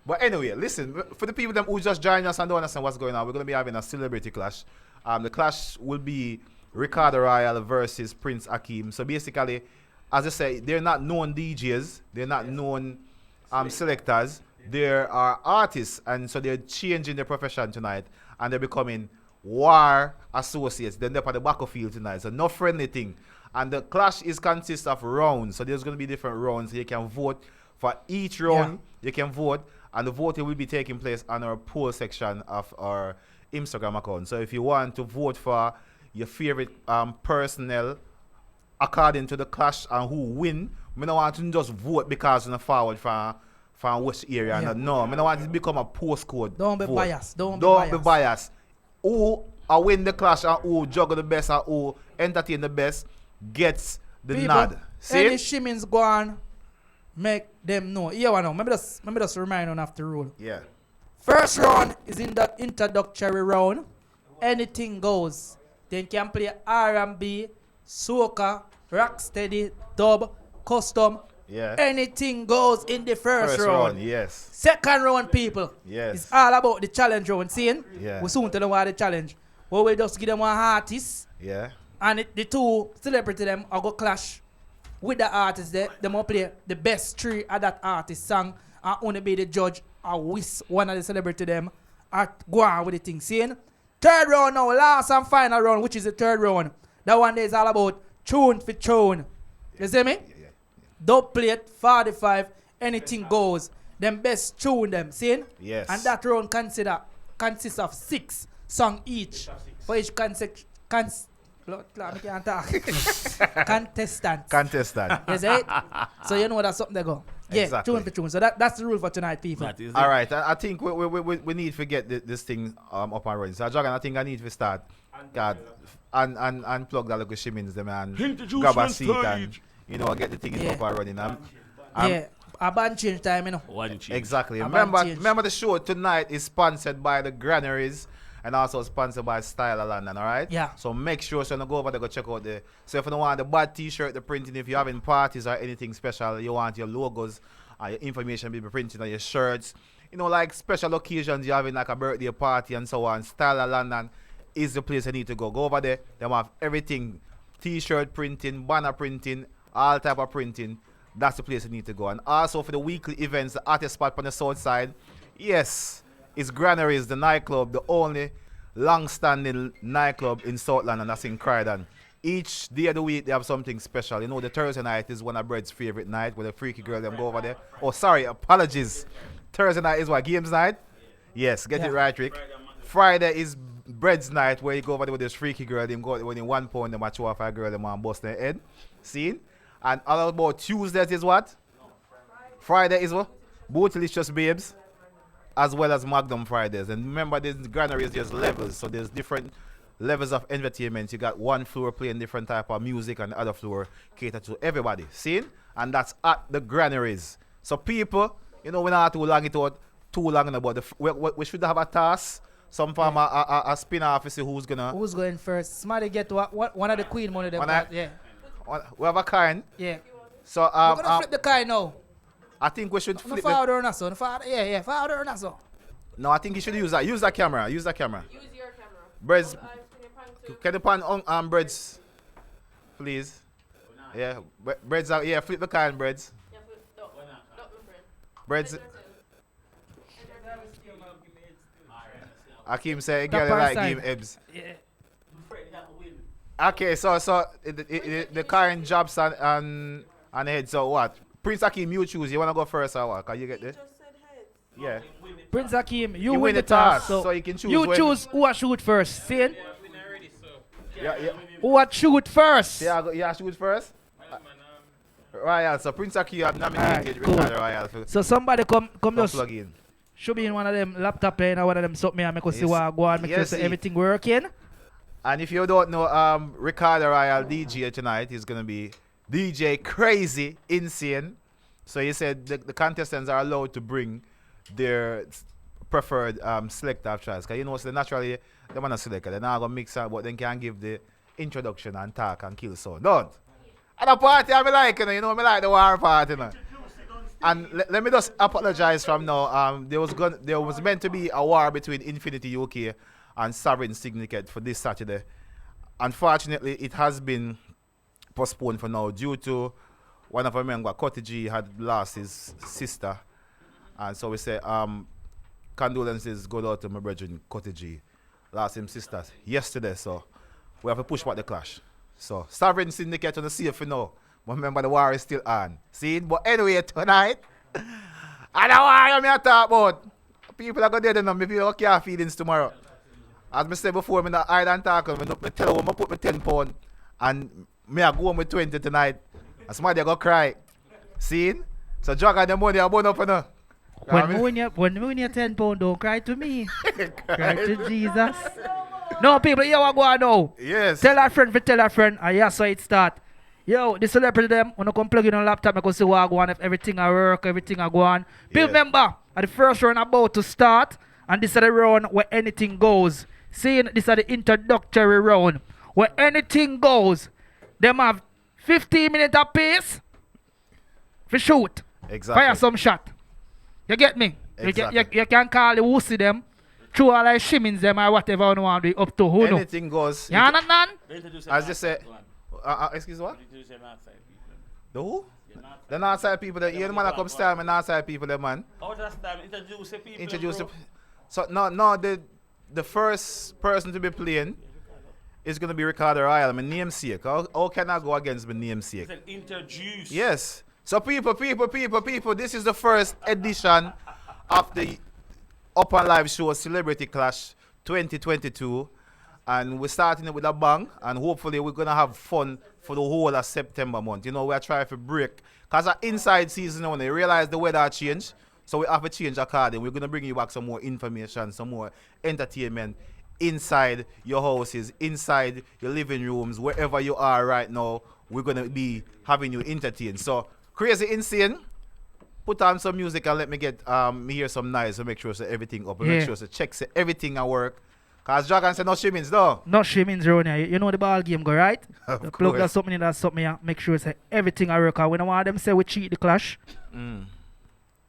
But anyway, listen, for the people them who just joined us and don't understand what's going on, we're going to be having a celebrity clash. The clash will be Ricardo Royal versus Prince Akeem. So basically, as I say, they're not known DJs, they're not known selectors, there are artists, and so they're changing their profession tonight, and they're becoming war associates. Then they're at the battlefield tonight, so no friendly thing. And the clash is consists of rounds, so there's going to be different rounds. You can vote for each round. You can vote, and the voting will be taking place on our poll section of our Instagram account. So if you want to vote for your favorite personnel according to the clash and who win, I don't want to just vote because you're forward from which area. Yeah. No, I don't want it to become a postcode. Don't be vote. biased. Don't be biased. Who win the clash and who juggle the best and who entertain the best gets the People, nod. See? Any shimmies go on, make them know. Yeah, I know. Maybe just remind on after rule. Yeah. First round is in the introductory round. Anything goes. Then you can play R&B, soca, rocksteady, dub, custom. Yeah. Anything goes in the first round. Yes. Second round, people. Yes. It's all about the challenge round. Seeing? Yeah. We soon tell them what the challenge. Well, we just give them one artist. Yeah. And the two celebrity them are go clash with the artist there. They will play the best three of that artist song and only be the judge or whisk one of the celebrity them or go on with the thing. Seeing? Third round now, last and final round, which is the third round. That one there is all about tune for tune. You see me? Yeah. Dub plate, 45, anything goes. Them best tune them, see? Yes. And that round consists of 6 songs each. For each contestant. Contestant. You see it? So you know that's something they go. Yeah, Exactly. tune for tune. So that's the rule for tonight, people. That is All right. I think we need to get this thing up and running. So, Dragon, I think I need to start and plug that little shimmies them and grab a seat and, get the thing up and running. Yeah, a band change time, you know. One change. Exactly. A Remember the show tonight is sponsored by the Granaries and also sponsored by Style of London, all right? Yeah. So make sure you go over there, go check out so if you don't want the bad t-shirt, the printing, if you're having parties or anything special, you want your logos and your information be printed on your shirts, like special occasions, you're having like a birthday party and so on, Style of London is the place you need to go. Go over there, they have everything, t-shirt printing, banner printing, all type of printing. That's the place you need to go. And also for the weekly events, the artist spot on the south side, yes, it's Granaries, the nightclub, the only long-standing nightclub in South London, that's in Croydon. Each day of the week, they have something special. The Thursday night is one of Bread's favorite night, where the freaky girl them go over there. Oh, sorry, apologies. Thursday night is what, games night? Yes, get it right, Rick. Friday is Bread's night, where you go over there with this freaky girl, them go when in 1 pound, them match off a girl, them and bust their head. See? And all about Tuesdays is what? Friday is what? Bootylicious Babes, as well as Magnum Fridays. And remember, there's Granaries, there's levels. So there's different levels of entertainment. You got one floor playing different type of music and the other floor cater to everybody. See? And that's at the Granaries. So people, we're not too long about we should have a task. Some form a spin-off to see who's going first? Somebody get one of the queen money them got, yeah. We have a kind. Yeah. So we're gonna flip the kind now. I think we should flip father or not so. Father or not so. No, I think you should use that. Use that camera. Use your camera. Breads. Can you pan on breads, please? Yeah. Breads out. Yeah, flip the kind, breads. Breads. Akeem said, "Girl, you like game Ebs." Yeah. Okay, so the current jobs on head. So what? Prince Akeem, you choose. You wanna go first or what? Can you get there? Yeah. Prince Akeem, you win win the the task. so you can choose. You choose who I shoot first. See? Yeah. Who I shoot first? Yeah, shoot first. Royal. So Prince Akeem have nominated cool. Ricardo Royal. So somebody come just plug in. should be in one of them laptop and one of them something and make us see what go on, make Yes, sure everything working. And if you don't know, Ricardo Royal DJ tonight is gonna be DJ Crazy Insane. So he said the contestants are allowed to bring their preferred selector of choice. Because so naturally they want to select. They're not gonna mix up, but they can give the introduction and talk and kill so. Don't. At a party I like, me like the war party. And let me just apologize from now. There was meant to be a war between Infinity UK and Sovereign Syndicate for this Saturday. Unfortunately, it has been postponed for now due to one of our members, Cotty G, had lost his sister. And so we say, condolences go out to my brethren, Cotty G. Lost his sister yesterday, so we have to push back the clash. So, Sovereign Syndicate on the safe for now. But remember, the war is still on. See? But anyway, tonight, I don't want to talk about. People are going to do them. People can't feelings tomorrow. As I said before, I'm not island talking. I tell them I put my 10 pounds and I go home with 20 tonight. And somebody are going to cry. See? So, jog on the money, I'm going up for now. When you win your 10 pounds, don't cry to me. Cry to Jesus. No, people, you are going now. Yes. Tell a friend, and yeah, so it start. Yo, the celebrity them, when you come plug in on laptop, I can see what I go on, if everything I work, everything I go on. People remember, at the first round about to start, and this is the round where anything goes. Seeing this is the introductory round, where anything goes. Them have 15 minutes apiece for shoot. Exactly. Fire some shot. You get me? Exactly. You can call the wussy them, through all like shimmings them or whatever you want to do up to who know. Anything goes. You understand? As they say. Excuse what? The who? The north side people. The man that come style me north side people, the man. How does that introduce the people? Introduce the. So no, the first person to be playing is gonna be Ricardo Rawal, my namesake. How can I go against my namesake? Introduce. Yes. So people, this is the first edition of the Up and Live Show Celebrity Clash 2022. And we're starting it with a bang, and hopefully we're going to have fun for the whole of September month. You know, we're trying to break. Because our inside season, when they realize the weather changed, so we have to change according. We're going to bring you back some more information, some more entertainment inside your houses, inside your living rooms, wherever you are right now. We're going to be having you entertained. So, Crazy Insane, put on some music and let me get me hear some noise to make sure that everything up and make sure that check everything at work. Cause Dragon said no shimmings though. No shimmings around here. You know the ball game go right? Of the course. plug that's something that's something make sure say everything I work out. When I want them say we cheat the clash. Cause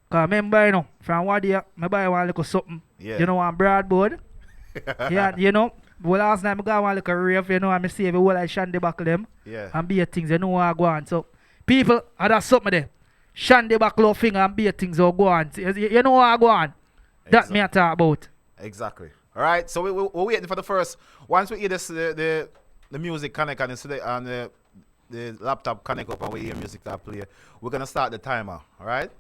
remember, you know, from what day I buy one little something. Yeah. You know, one broadboard. Yeah, you know. Well, last night I got one little rave, you know, and I see every whole I shandy back them. Yeah. And beer things, you know what I go on. So people that's something there. Shandy back low finger and beer things will go on. You know what I go on. That me I talk about. Exactly. All right, so we're waiting for the first. Once we hear this, the music connect and the laptop connect up and we hear music that play, we're gonna start the timer. All right,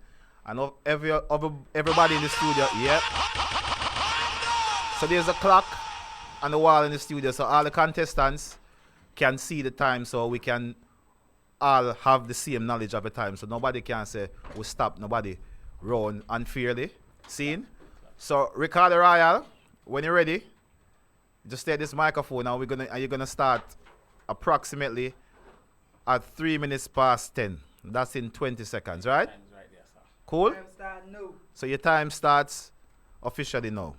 and everybody in the studio, yep. So there's a clock on the wall in the studio, so all the contestants can see the time, so we can all have the same knowledge of the time. So nobody can say we stop. Nobody run unfairly. Seen? So Ricardo Rawal. When you're ready, just take this microphone and you're gonna start approximately at 3 minutes past 10. That's in 20 seconds, right? Cool? Time start now. So your time starts officially now.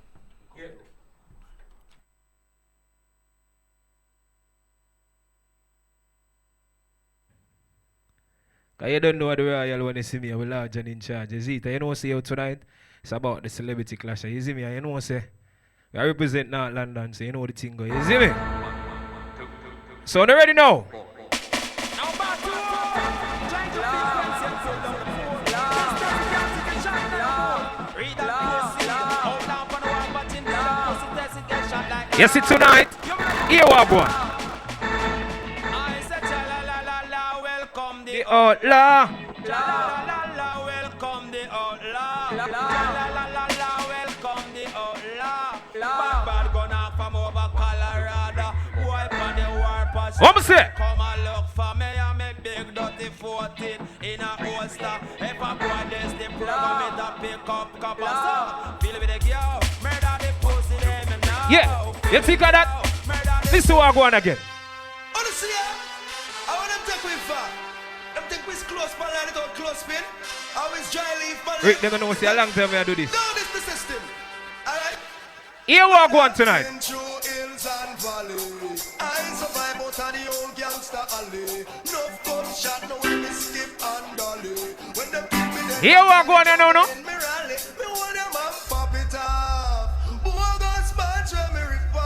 Cause you don't know the Royal when you see me, I will large and in charge. You see it? You know say out tonight, it's about the celebrity clash. You see me? You know say I represent North London, so you know the thing go. You see me? So they ready now? Yes, it's tonight. Here we go. The outlaw. Welcome the outlaw. Welcome the outlaw. Bad gun off from over Colorado. Wipe on the warpath. What me say? Come and look for me and me big dirty 14 in a holster. If a boy this the program, it a pick up copper. So feel with the girl, murder the pussy them now. Yeah, you think of that? This is what I go on again. Honestly, I want them take with far. Them take with close pan line without close pin. Always dry leaf pan. Rick, they're gonna see a long time I do this. No, this the system. Alright? Here we go on tonight. Through hills and valleys, I survive out of the old gangster alley. No gunshot, no way me skip and dolly. When them kill me, Here we go on now, no?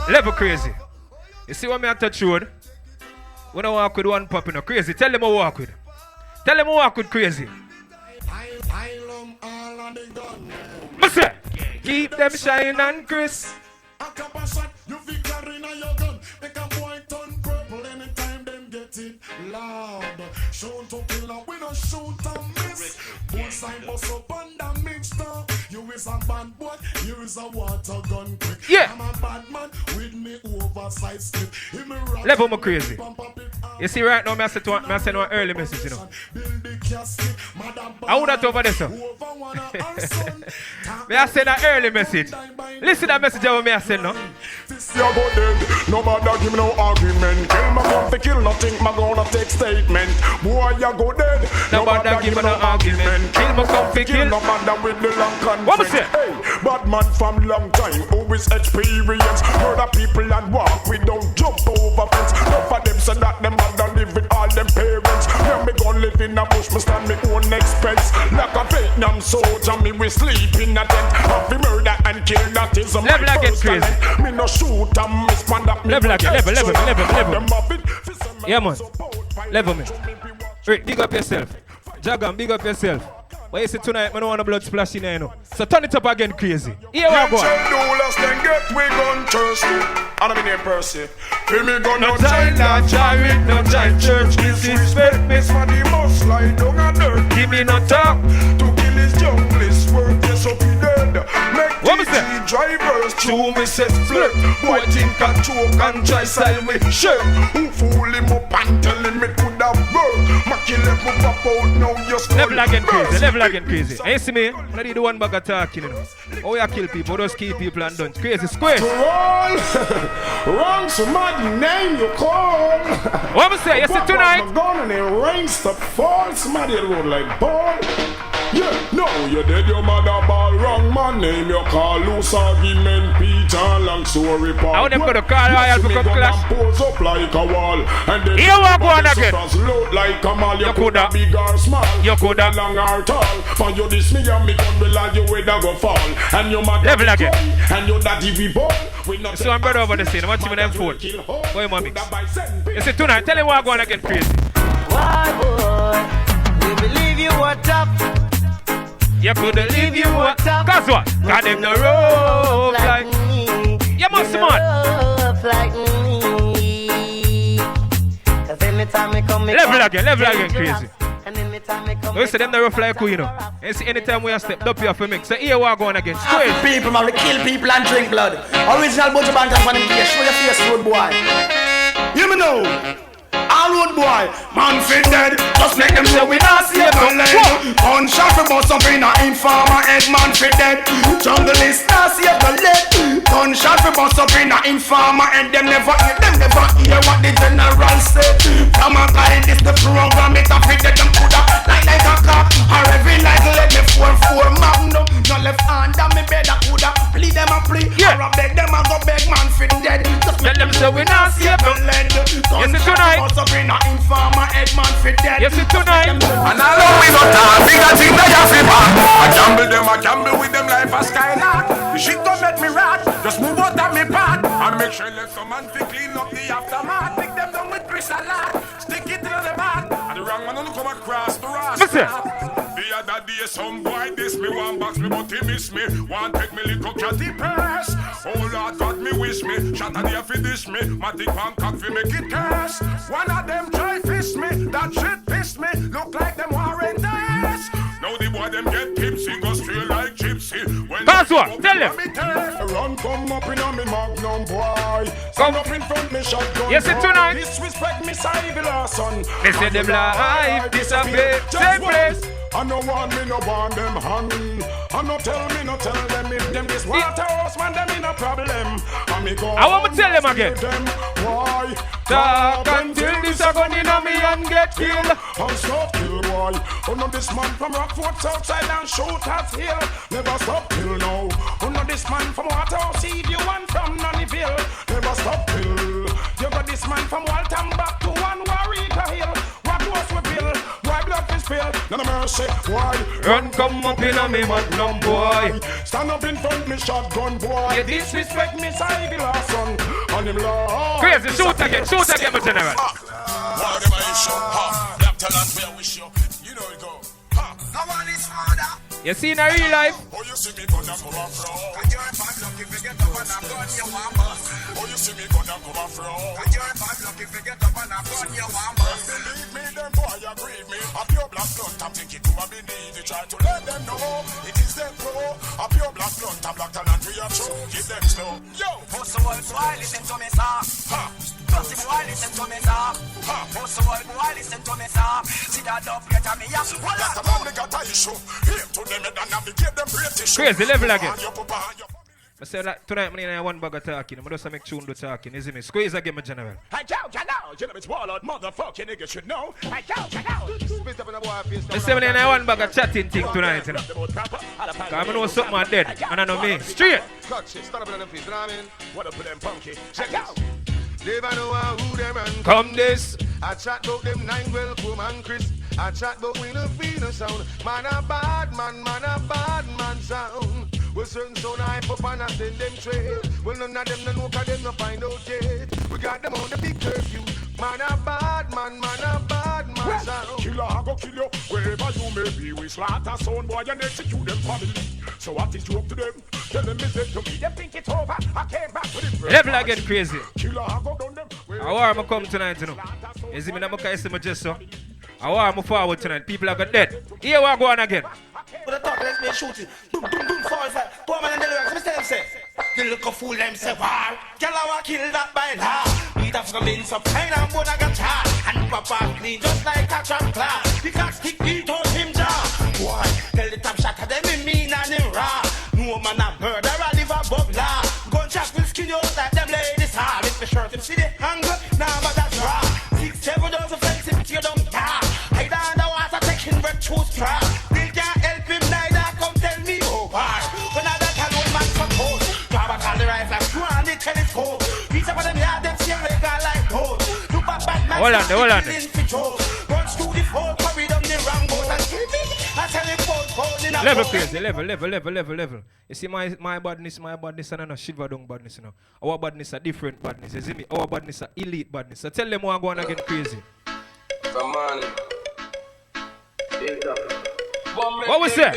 Level crazy. You see what me at touch road? When I walk with one pop, you know, crazy. Tell them I walk with. Tell them I walk with crazy. Massa, keep them shine and crisp. You feel carrying your gun. They can point on purple anytime them get it loud. Shoot to kill up, we don't shoot and miss. Both side bust up and the mixed up. You is a bad boy, you is a water gun quick. Yeah. I'm a bad man with me oversized slip. Level me crazy. You see right now, I send one early message, you know. I would have over there, sir. I send an early message. Listen to that message I send now. No matter give me no argument. Kill my gun to kill nothing, my gonna take statement. Boy, you go dead. No matter give me no argument. Kill my gun to kill no matter with the long conference. What was it? Hey, bad man from long time, always experience. Murder people and walk, we don't jump over fence. None for them say that them mother live with all them parents. When me gon' live in a bush, me stand me own expense. Like a Vietnam soldier, me we sleep in a tent. Happy murder and kill, that is my first talent. Me no shoot and miss man that me level. Yeah man, level me. Rick, big up yourself. Jagan, big up yourself. But you see tonight, I don't want a blood splash in there, you know. So turn it up again crazy. Here we go. Then get we gun thirsty. And I'm in Percy. Feel me gun no giant, not giant, no giant church. Disrespect me for the most lie down and dirt. Give me no talk. To kill his junglist work, yes up he dead. Make TG drivers chew me set flirt. Boy think I choke and try style with shirt. Who fool him up and tell him it could have worked. My kill him up pop out now you're skull. Level again crazy, level again crazy. And you see me, when I did the one bag of talking, you know. Oh you kill people, just kill people and done. Crazy square. Wrong somebody name you call. What am I say? You see tonight? I'm going and it rains to fall. Somebody road like ball. Yeah, no, you dead your mother ball. Wrong man name you call. Loose argument, Peter long story part. I want them go to call Rawal to come clash. Pose up like a wall. And then here we go on again. Like a mall. You coulda big or small. You coulda long or tall. For you this me and me gun will lie you where that go fall. And your mother level again. And your daddy be ball. So I'm brother over the scene. Watch him with them phone. Boy, mommy. You see tonight, tell him what I'm going to get crazy. Why, boy? We believe you were tough. You couldn't leave you were tough. Cause what? Got them the rope like me. You must smart. Like me. Cause anytime we come, level again, crazy. You see them the rough like you know. You see anytime we are stepped up here for mix. So here we are going again. Straight. People, man, we kill people and drink blood. Original bunch of bank and funny gear. Show your face, road boy. You me know. All road boy, man fit dead. Just make them say we not save no leg. Gunshot for bust up in a informer head. Man fit dead. Jungle is not save no leg. Gunshot for bust up in a informer head. Them never hear what the general said. From a guy this the program. It a fit that them coulda like a cop. Or every night let me 4-4 magnum. No left hand and me better coulda plead them a plea. Or a beg them a go beg man fit dead. Just tell them say we not save no leg. Yes it's tonight. Yes, it's tonight. And I know we got a bigger thing that you feel back. I gamble with them life a skylark. The shit don't make me rat. Just move out of me path. And make sure let some man fi clean up the aftermath. Pick them down with Chris a lot. Stick it to the mat. And the wrong man don't come across the rasta. The other day some boy this me one box me but he miss me. One take me little catty press. Oh Lord God me wish me. Shot a day fi dish me. Matic Bangkok fi make it curse. One of them try fish me. That shit piss me. Look like them warrant this. Now the boy them get tipsy. Go straight like gypsy. Pass what? Tell them. Run come up in on me magnum boy. Stand up in front me shotgun. Yes it's tonight. Disrespect me Sybilla son. They say them life disappear. Same place. I no want them hand. I no tell them if them this water house man them in a problem. I want to tell them again. Why? Talk until this a gun in a me and get killed. I'm stop kill boy. Oh no this man from Rockford Southside and shoot at hill. Never stop kill now. Oh no this man from Waterhouse Eve you one from Nonnyville. Never stop kill. You got this man from Waltham back to one Warwick Hill. What was we bill? Why blood is spill? None of mercy. Why? Run come up in a me magnum boy. Stand up in front me shotgun boy. You disrespect me side the last son. On him law. Crazy, shoot again, my general. Whatever you show, black talent where we show. You know it go. Come on, this father. You see in a real life? Oh, you see me gonna come and fro. And you're bad lucky if you get up and I'm gun you want bust. Oh, you see me gonna come and fro. And you're bad lucky if you get up and I'm gun you want bust. Believe me, them boy agree me. A pure black blunt, I'm thinking to my beneath. You try to let them know it is them pro. A pure black blunt, a black talent we are true. Give them slow. Yo, Post the world boy, listen to me, sir. ha, Dirty boy, listen to me, sir. ha. Post the world boy, listen to me, sir. See that dub, get me up. What Like a man, they got a issue. Here to them and navigate them British. Crazy level again. And your papa and your I say that tonight, I have one bag of talking. I'm just make tune do talking. Is it me? Squeeze again, my general. I doubt you know. You know it's warlord, motherfucking nigga should know. I doubt you know. I say I have one bag of chatting thing tonight, you know. Cause I know something are dead, and I know me. Straight. Stand up in them feet, you know what I mean? What up with them punky? Check out. They know who them and Come this. I chat about them 9 welcome and Chris. I chat about we no feel no sound. Man a bad man sound. Well certain sound hype up and I send them trade. Well none of them no know cause them no find out yet. We got them on the big curfew. Man a bad man sound. Killer I go kill you wherever you may be. We slaughter sound boy and execute them family. So what is joke to them? Tell them is it to me. They think it's over. I came back to the Level again crazy. Killer I go down them. I want to come tonight, you know. You see me, I'm going to just so. I want to move forward tonight. People are got dead. Here we go on again. But the top, let's be shooting. Boom, boom, boom, forward, fire. Go on, man, and the lyrics, Mr. M say. The look of fool, them say, war. Girl, I want kill that by law. Eat off the beans of pain and bone, I got charged. And papa clean, just like a trap class. Because kick beat out him jaw. Boy, tell the top shot, them in mean and in raw. No man a murder, I live above law. Gunshot will skin you out like them ladies hard. If the shirt, if see the hunger, now but that's raw. 6, 7 doors of fence, if you don't care. I down the water, taking red truth trap. They can't help him neither, come tell me, oh, why? When I don't tell one man suppose. Grab a call the rifle, like, run the telescope. Reach up on them, yeah, them see a regular like hoes. Look back, back, man, hold on. runs through the phone, carry down the wrong boat, and see me. I tell him, phone in a Level phone. crazy, level. You see my badness and no shiver down badness, you know. Our badness are different badness, you see me? Our badness are elite badness. So tell them who are going to get crazy. From money. What was that?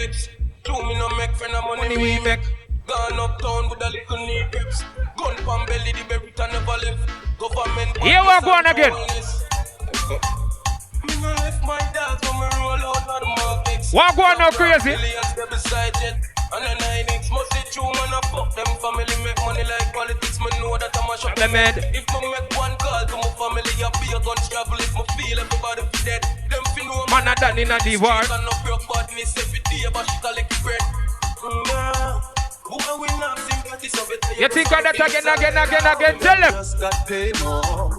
2 me no make friend of money we make. Gone uptown with a little knee grips. Gun from belly, the berry never left. Government. Here we are going again. Me no left my dogs when me roll out of the markets. What going on crazy? Millions they beside it. And then I need must be true man I fuck them family make money like politics. Me know that I'm a shot. If me make one call to my family, I be a gun travel. If me feel everybody be dead, them fi know Man a done in a divorce. and no broke badness every day, but she collect bread. Yeah. Who are we not sympathy so better? You think of that again, tell them. Just got paid more.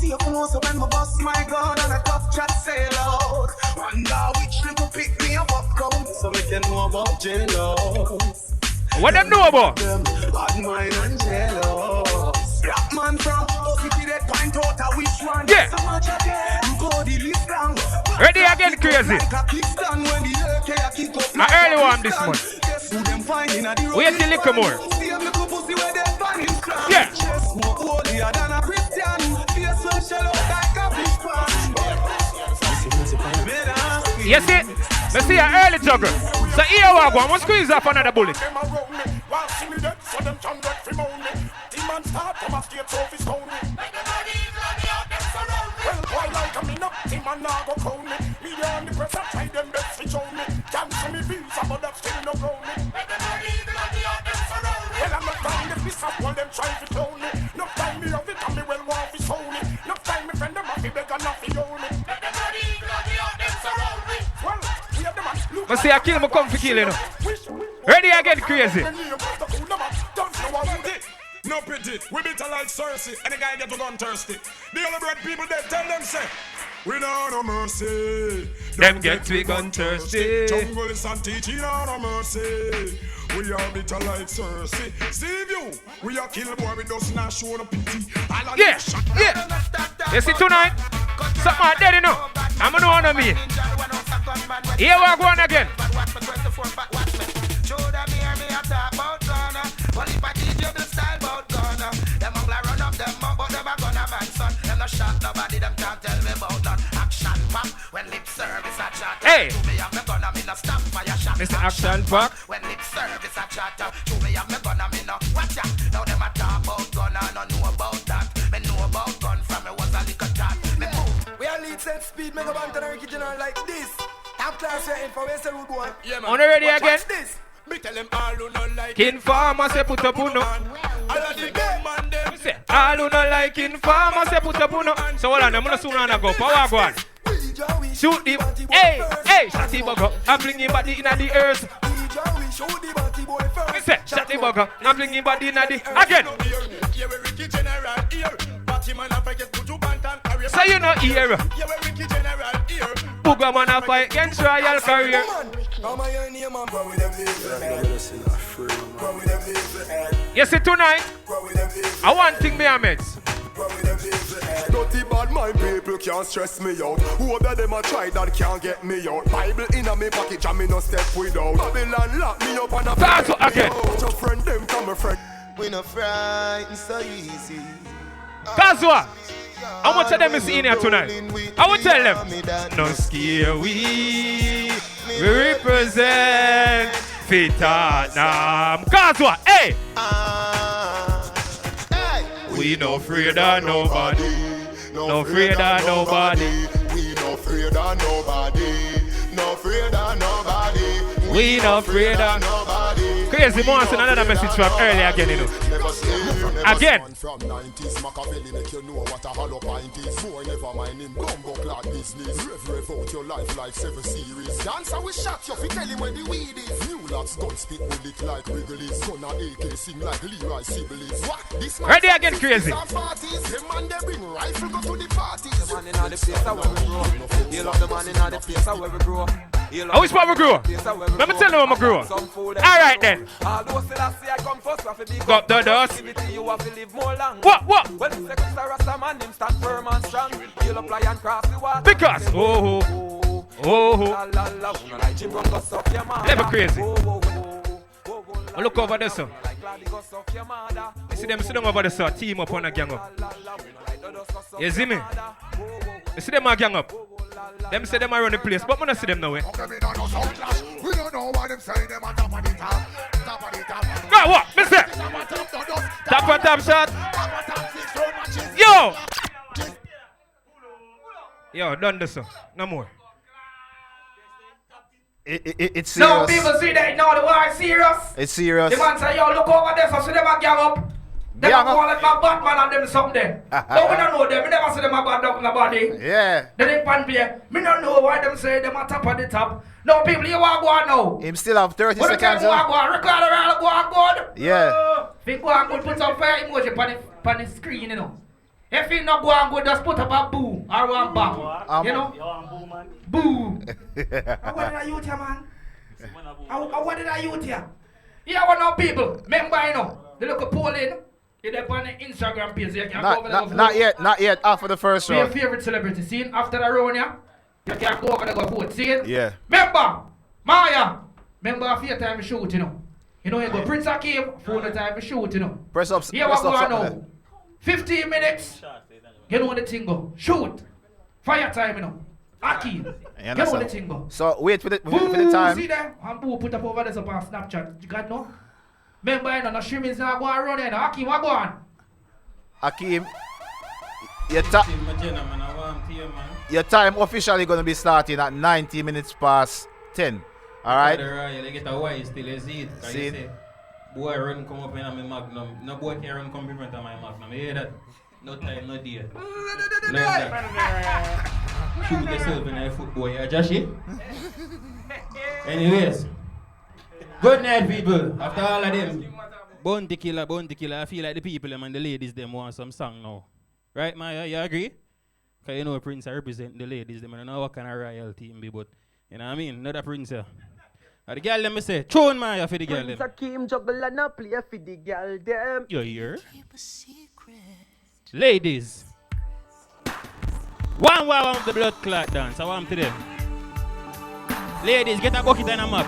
See you close when my boss my gun and a tough chat sail out. Wonder which little pick me up come so we can know about jealous. What them know about? Bad mind and jealous. Black man from city that point out a which one. Yeah. So much again. Go the list down. Ready again, crazy. Like a kickstand when the AK kick up. An early one this month. Guess who them finding at the road? Wait till little more. See them little pussy where they find him strong. Yeah. Chest more holier than a Christian. Face so shallow like a fish pond. You see? Let's see an early juggle. So here we go. I'm going to squeeze off another bullet. them around me. While see me dead, so them can get free moan me. Team and start from a state trophy stone me. Well, boy like a me no, team and now go crown me. Media and the press I try them best to show me. Cancel me views, but that still no grown me. Well, I'm not down the piece of all them trying to clone me. No time me of it and me well want to show me. No time me friend them off me beg and off me own me. Well, we have them and look. Let's see Akeem will come for kill, you know. Ready again, crazy. No pity, we bitter like Cersei, and the guy get to gun thirsty. The only bread people they tell them say, we know no mercy. Them get we gun thirsty. Jungle is on teaching no mercy. We are bitter like Cersei. See you, we are kill boy, we just not show no pity. Yeah. You see tonight, something like that, you know. I'm going to honor me. Here we go on again. Watch me 24, but watch me. Show them hear me a talk about Ghana. Well, if I DJ the style about Ghana, them a run up them up, but them a gonna man son. Them no shot nobody, them can't tell me about none. Action pop when lip service a chat. Hey, to me, I'm gonna me no stop fire shot. Mr. Action Pack. When lip service a chat. To me, I'm gonna me no watch out. Now them a talk about gun, I don't know about that. Me know about gun from me was a little cat. Me move. We are lead set speed, mega band and original like this. Top class your info, where's the root boy? Yeah, man. On ready again? Watch this. Me tell them all who not like Informer say put up uno. all of the gun man them. Say all who not like informer say put up uno. So hold on, I'm gonna soon go. Power go on. Shoot the hey, shot the bugger. I'm flinging body in the earth. Me say shot the bugger. I'm flinging body in the again. So you know here. Booger man a fight against Royal Career. You see tonight, I want thing me amates. Dirty bad mind people can't stress me out. Who of them a try that can't get me out. Bible in a me pocket and me no step without. Babylon lock me up on a that's again. Watch your friend them come a friend. We no frightened so easy. That's what. How much of them is in here tonight? I will tell them. No scare we represent Fitanam. Cause what? Hey! We no afraid of nobody. No afraid of nobody. We no afraid of nobody. No afraid of nobody. We no afraid of nobody. Crazy Monster, another message from earlier again, you know. Again. From 90s, Machiavelli make you know what a hollow pint is. Boy, never mind him, bumbo clad business. Rev out your life like 7 series. Dancer we shot you, fi tell him where the weed is. New lots gun spit bullet like Wrigley's. Gonna AK sing like Leroy Sibbles. What? This man ready again, crazy. The man they bring rifle go to the parties. The man in all the place where we grow. You love the man in all the place where we grow. I wish where we grow. Let me tell you where we grow. Alright then. Got the dust. What? Because never crazy. I look over there, sir. You see them sitting over there, sir. Team up on a gang up. You see me? You see them a gang up. Them say them are run the place, but I don't see them nowhere. We don't know what them say, them on top of the top. Top of the top. Go what? Mister? Top and top shot. Yo, done this, sir. No more. It's serious. No, people see that now the war is serious. It's serious. The man say, yo, look over there, so see them a gang up. Them a call it my Batman and them something. But we don't know them, we never see them a bad dog in the body. Yeah. They didn't pan play. Me don't know why them say them a top of the top. No, people, you want to go on now. Him still have 30 what seconds. Go on, Ricardo, go on good. Yeah. If you go on good, put some fire emoji on the screen, you know. If you not go on good, just put up a boo or one bang. You know? Boo. What did I use here, man? What did I use here? Yeah, what now, people? Remember, you know, they look at polling. You're on the Instagram page. You can go over there. Not yet. After the first round. Your favorite celebrity scene after the round, yeah? You can go over there and go vote. See it? Yeah. Remember, Maya. Remember a few time to shoot, you know. You know, you go Prince Akeem, 4 time to shoot, you know. Press up. Here we go now. 15 minutes. You know the thing go. Shoot. Fire time, you know. Akeem. You know the thing go. So wait for the time. See there? And Boo put up over there up on Snapchat. You got no? Remember, you know, the streaming's not going to run, you know. Akeem, what go on? Akeem, your time officially going to be starting at 90 minutes past 10. Alright? You get a white still, you see it. See it? Boy run come up in my magnum. No boy can run come in front of my magnum. You hear that? No time, no day. Learn that. Shoot yourself in a football, you Joshy. Anyways. Good night, people. After all of them. Bounty killer. I feel like the people and the ladies them want some song now. Right, Maya? You agree? Because you know Prince I represent the ladies. Them don't know what kind of royal team be, but you know what I mean? Not a Prince here. The girl them say, tune Maya for the girl them. Prince Akeem juggle and a play for the girl them. You hear? Ladies. One the blood clot dance. I want to them. Ladies, get a bucket and a mop.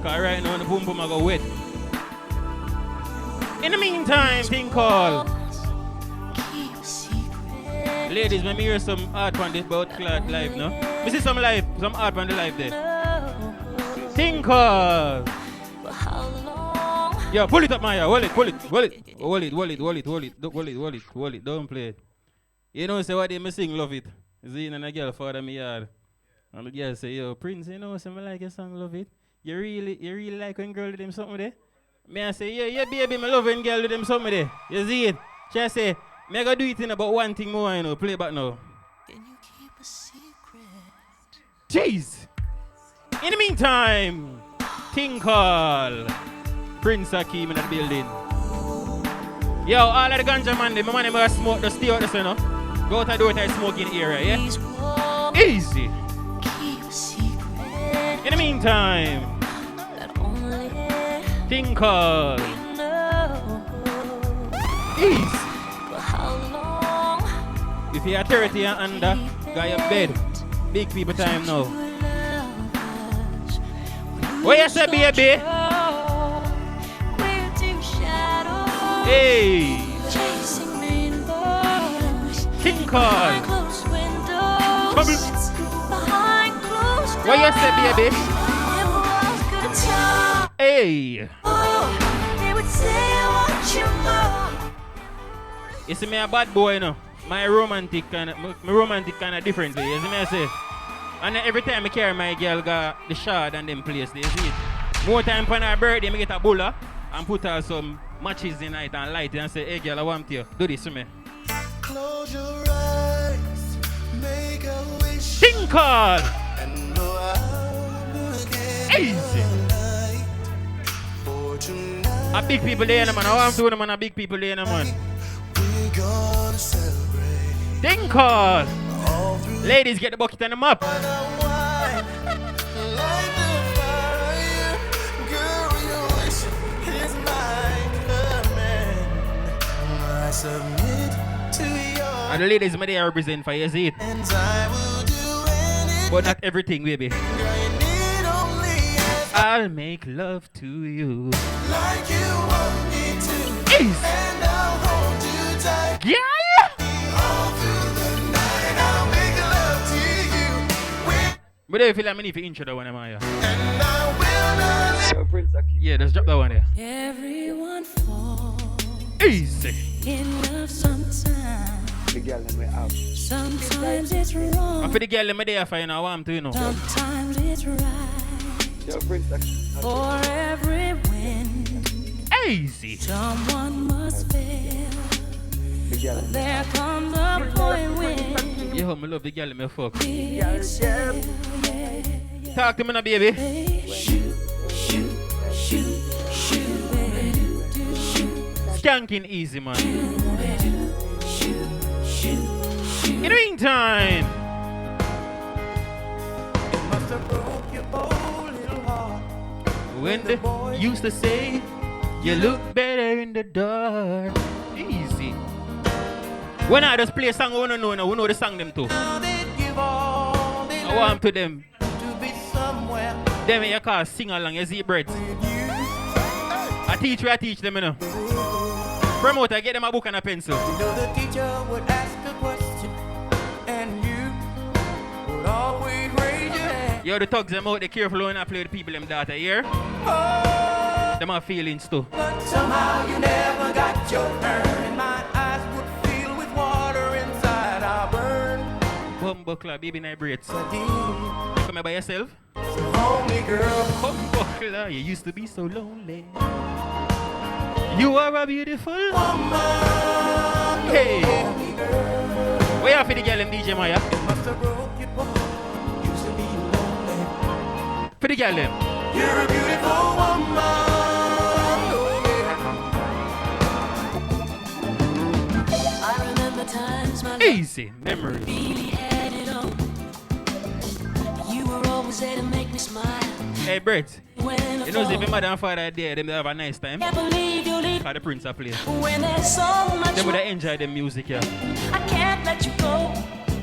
Cause right now the boom boom I go wet. In the meantime, thing called. Ladies, let me hear some art on this boat clad live, no? We see some art on the live there. Thing called. Yeah, pull it up, Maya. Hold it. Don't play it. You know, say what they me sing, love it. Zine and a girl father me yard. And the girl say, yo, Prince, you know, say me like your song, love it. You really like when girl do them something there? Me I say, yeah, baby, me love when girl do them something there. You see it? She say, me I go do it in about one thing more, you know. Play back now. Can you keep a secret? Jeez. In the meantime, thing called Prince Akeem in the building. Yo, all of the ganja man, my man never smoke, just stay out the sun, no? Go out the door and smoke in the area, yeah? Easy. In the meantime, thing called easy. If you are 30 and under, got your bed. Big people time now. What you say, baby? Hey, King Call. What you say, baby? Hey. You see me a bad boy, you know. My romantic kind of differently. You see me I say. And every time I carry my girl got the shard and them place, you see it. More time for her birthday, I get a bulla and put her some matches in it and light it and say, hey girl, I want you. Do this to me. Close your eyes, make a wish. Sing call. Easy. A big people there, man. I want to do them on a big people there, man. We're gonna celebrate. Sing call. Ladies, get the bucket and the mop. And the ladies may they represent for you, see it. But not everything, baby. I'll make love to you like you want me to. Easy. And I'll hold you tight. Yeah. All through the night I'll make love to you. But I feel like I need to intro that one, am I? And I will not. Yeah, just drop that one there. Everyone falls. Easy. In love sometimes. The girl that we have. Sometimes it's wrong. I feel the girl that me there for you know, I want to, you know. Sometimes it's right. For every win. Easy. Someone must fail. There comes a point when. Yo, I love the girl that me fuck. Talk to me now, baby. Shoot. Skanking easy, man. In the meantime, it must have broke your bold little heart. When they used to say you look better in the dark. Easy. When I just play a song, we know the song them too. I want to them to be somewhere. Them you call sing along, you see bread. I teach them, you know. Promoter, get them a book and a pencil. You know the teacher would ask a question, and you would always raise your hand. Yo, the thugs them out, they careful when I play with the people them data here. Oh, them have feelings too. But somehow you never got your turn, and my eyes would fill with water inside. I burn. Bumbuckler, baby night braids. You come here by yourself? So lonely girl. Bumbuckler, you used to be so lonely. You are a beautiful woman. Hey. Where you for the girl and DJ Maya? For the girl them. You're a beautiful woman. I remember times my easy memory. Really had it on. You were always there to make me smile. Hey, Brett. You know, if your mother and father are there, they have a nice time. Can't believe you leave. How the Prince are playing. When there's so much. They would enjoy the music, yeah. I can't let you go.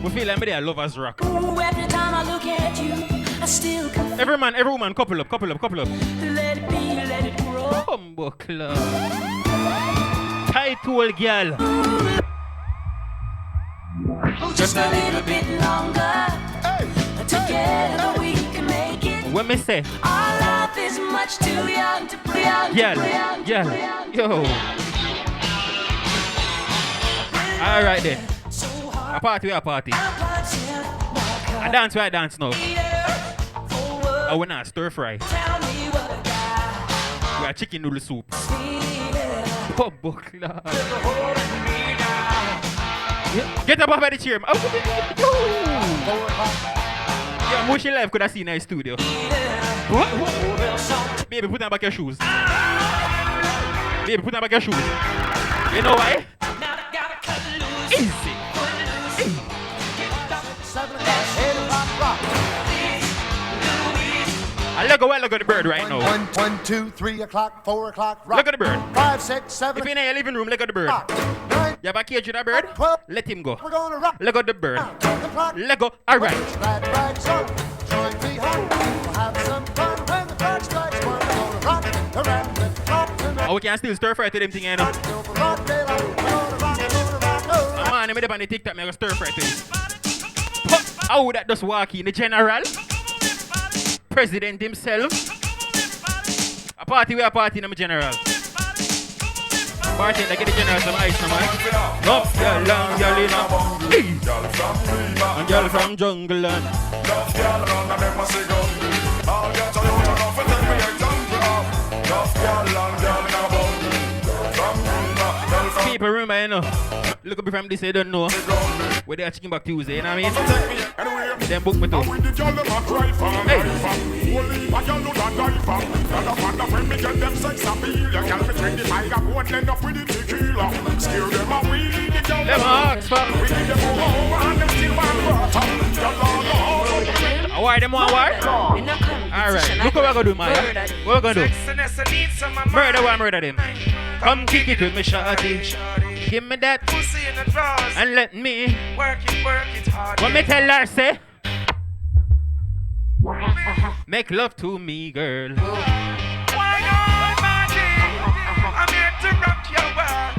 We feel like they are lovers rock. Ooh, every time I look at you, Every man, every woman, couple up. Let it be, let it grow. Humble club. Tight hole girl. Just a little bit longer. Together we can make it. What me say? Our life is much too young to play on. Girl. Yo. Alright then. A party. A dance, we dance now. Oh, we're not stir fry. We are chicken noodle soup. Humble club. Get up off the chair. Oh, yeah, Mushy Life could have seen in the studio. Baby, put on back your shoes. Baby, put on back your shoes. You know why? Easy. Look at the bird right now. 1, 2, 3 o'clock, 4 o'clock. Rock. Look at the bird. 5, 6, 7. If you're in your living room, look at the bird. 9, You have a cage with a bird? 12. Let him go. We're gonna rock. Look at the bird. The clock. Let go. All right. Right, so join me home. We'll have some fun when the clock strikes 1. We're gonna rock around the clock tonight. Oh, we can still stir fry to them thing, you know. Till the broad daylight. We're gonna rock. Oh, man, I'm up on the TikTok, I'm going to stir fry to him. How would that just walk in? The general? President himself? A party, we are party in the general. Party, get the general some ice, no man. No, girl in a and girl from jungle land. People remember, you know. Look up from this, they don't know. Where they are chicken back Tuesday, you know what I mean? Then book me too. Hey. Them hawks, fam. Why them want war? Alright, look what we're gonna do, Maya. What we're gonna do? Murder them. Come kick it with me, shawty. Give me that pussy in the drawers and let me work it hard. What me tell her, say? Make love to me, girl. Why not, my dear? I'm here to rock your world.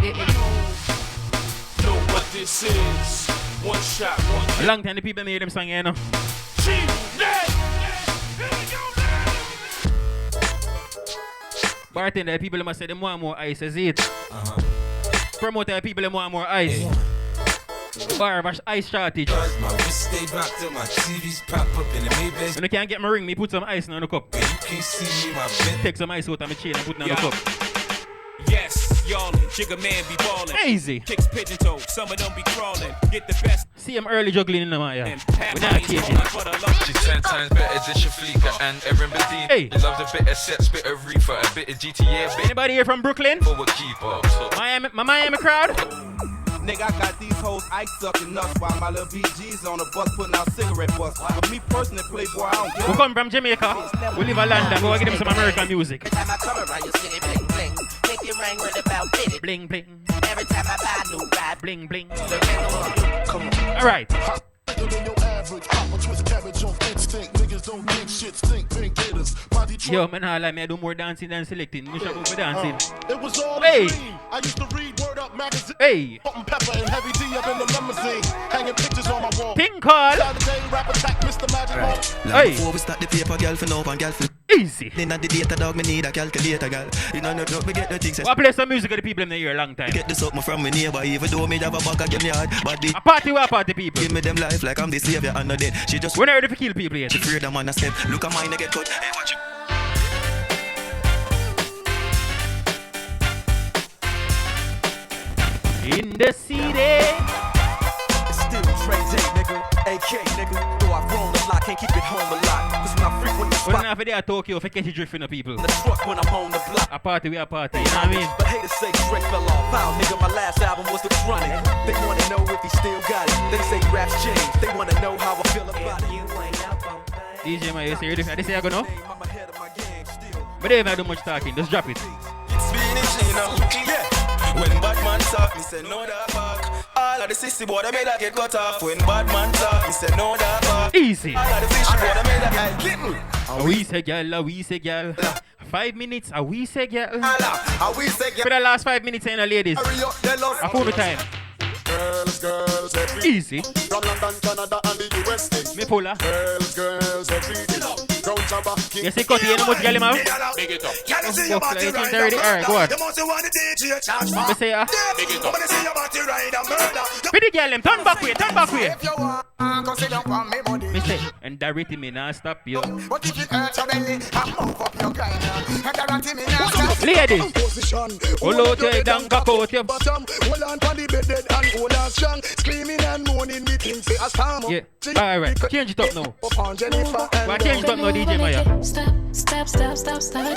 Know what this is? One shot, one A long time the people made them song, you know. Bartender, people must say them want more ice, is it? Promoter, people them want more ice. Bar, ice shortage. My wrist stay back till my TVs pop up in the Maybach. When you can't get my ring, me put some ice in the cup. You can see me, my bed. Take some ice out of my chain and put it in the cup. Yes, y'all, Jigga man be ballin'. Easy. Kicks pigeon toe, some of them be crawling. Get the best. See him early juggling in the Maya. And We're not caging. She's 10 times better than Shafleeka and Erin Bedine. Hey. He loves a bit of sets, bit of reefer, a bit of GTA, bit Anybody here from Brooklyn? for a keeper. My Miami crowd? Nigga, I got these hoes ice sucking nuts while my little BG's on the bus putting out cigarette butts. But me personally, Playboy, I don't give We come from Jamaica. We live in London. We want to give them some American music. Every time I come around your city, bling bling. Make it ring with about 50. Bling bling. Every time I buy a new ride, Bling bling. come on. All right. Yo, man, I like me. I do more dancing than selecting. You should go for dancing. It was all Hey. a dream. I used to read Word Up magazine. Hey. Salt and Pepper and Heavy D up in the limousine. Hanging pictures on my wall. Pink call. Saturday rap attack, Mr. Magic Ball. Hey. Before we start the paper, girl, for now, and girl, for Easy. then at the data, dog, me need a calculator, girl. You know, no joke, we get the things. I play some music of the people in the year a long time. Get this up from my neighbor, even though me have a bag, I give me hard. But the A party with a party people. give me them life like I'm the savior, and not dead. She just We're not ready to kill people yet. afraid I'm on a step. Look at mine, I get cut. Hey, watch it. In the city. Still Trey J, nigga. AK, nigga. Though I've grown a lot, can't keep it home a lot. Cause when I frequent the We're spot, not for there Tokyo for catchy drifting the people. the truck when I'm on the block. A party with a party. You know what I mean? But haters say Drake fell off. Foul nigga, my last album was The Chronic. They wanna know if he still got it. They say raps changed. They wanna know how I feel about it. DJ, man, you see this? This I go now? But they don't do much talking. Just drop it. Yeah. When Batman talk, me say no that fuck. All All of the sissy boy, they made that get cut off. When bad man talk, he said no that. Easy. All of the fishy boy, they made that get kitten. We say girl, we say girl. 5 minutes, we say girl. We say girl. For the last 5 minutes, ain't no ladies. A full time. Girls, every Easy. from London, Canada, and the USA. Me pull her. Girls, every day. Round Jabba, King. You see, Cutty, you know what girl, man? Big it up. Can you see your body Like, right? already, alright, go on. You must want the DJ charge for. Me say, Big it up. When you see your body right, a murder. for the girl, them, turn back way, turn back way. If you want, go sit down for me, buddy. Me say, and that rhythm me not stop you. But if it hurts your belly, I move up your grind. And guarantee me now. Ladies, Position. pull out your down, cock out your. Bottom. Hold on for the bed dead and hold on strong. Screaming and moaning, the things say a storm. Yeah, alright, change it up now. Upon Jennifer and Why change it up now, DJ Maya? Stop.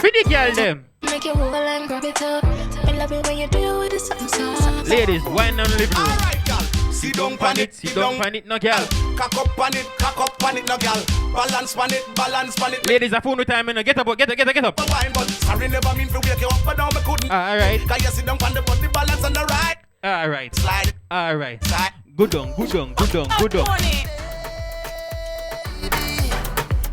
For the girl, them. Make it whole and grab it up. I love it when you do it, it's something soft. Ladies, wine down the living room. Alright, girl. Sit down pan it, Sit down on it, no girl. Cock up on it, no girl. Balance on it. Ladies, a phone time, man. Get up. Wine, but sorry, never mean to wake you up, but now me couldn't. Alright. Cause you sit down on the body, balance on the right. Alright. Slide. Alright. Slide. Good on.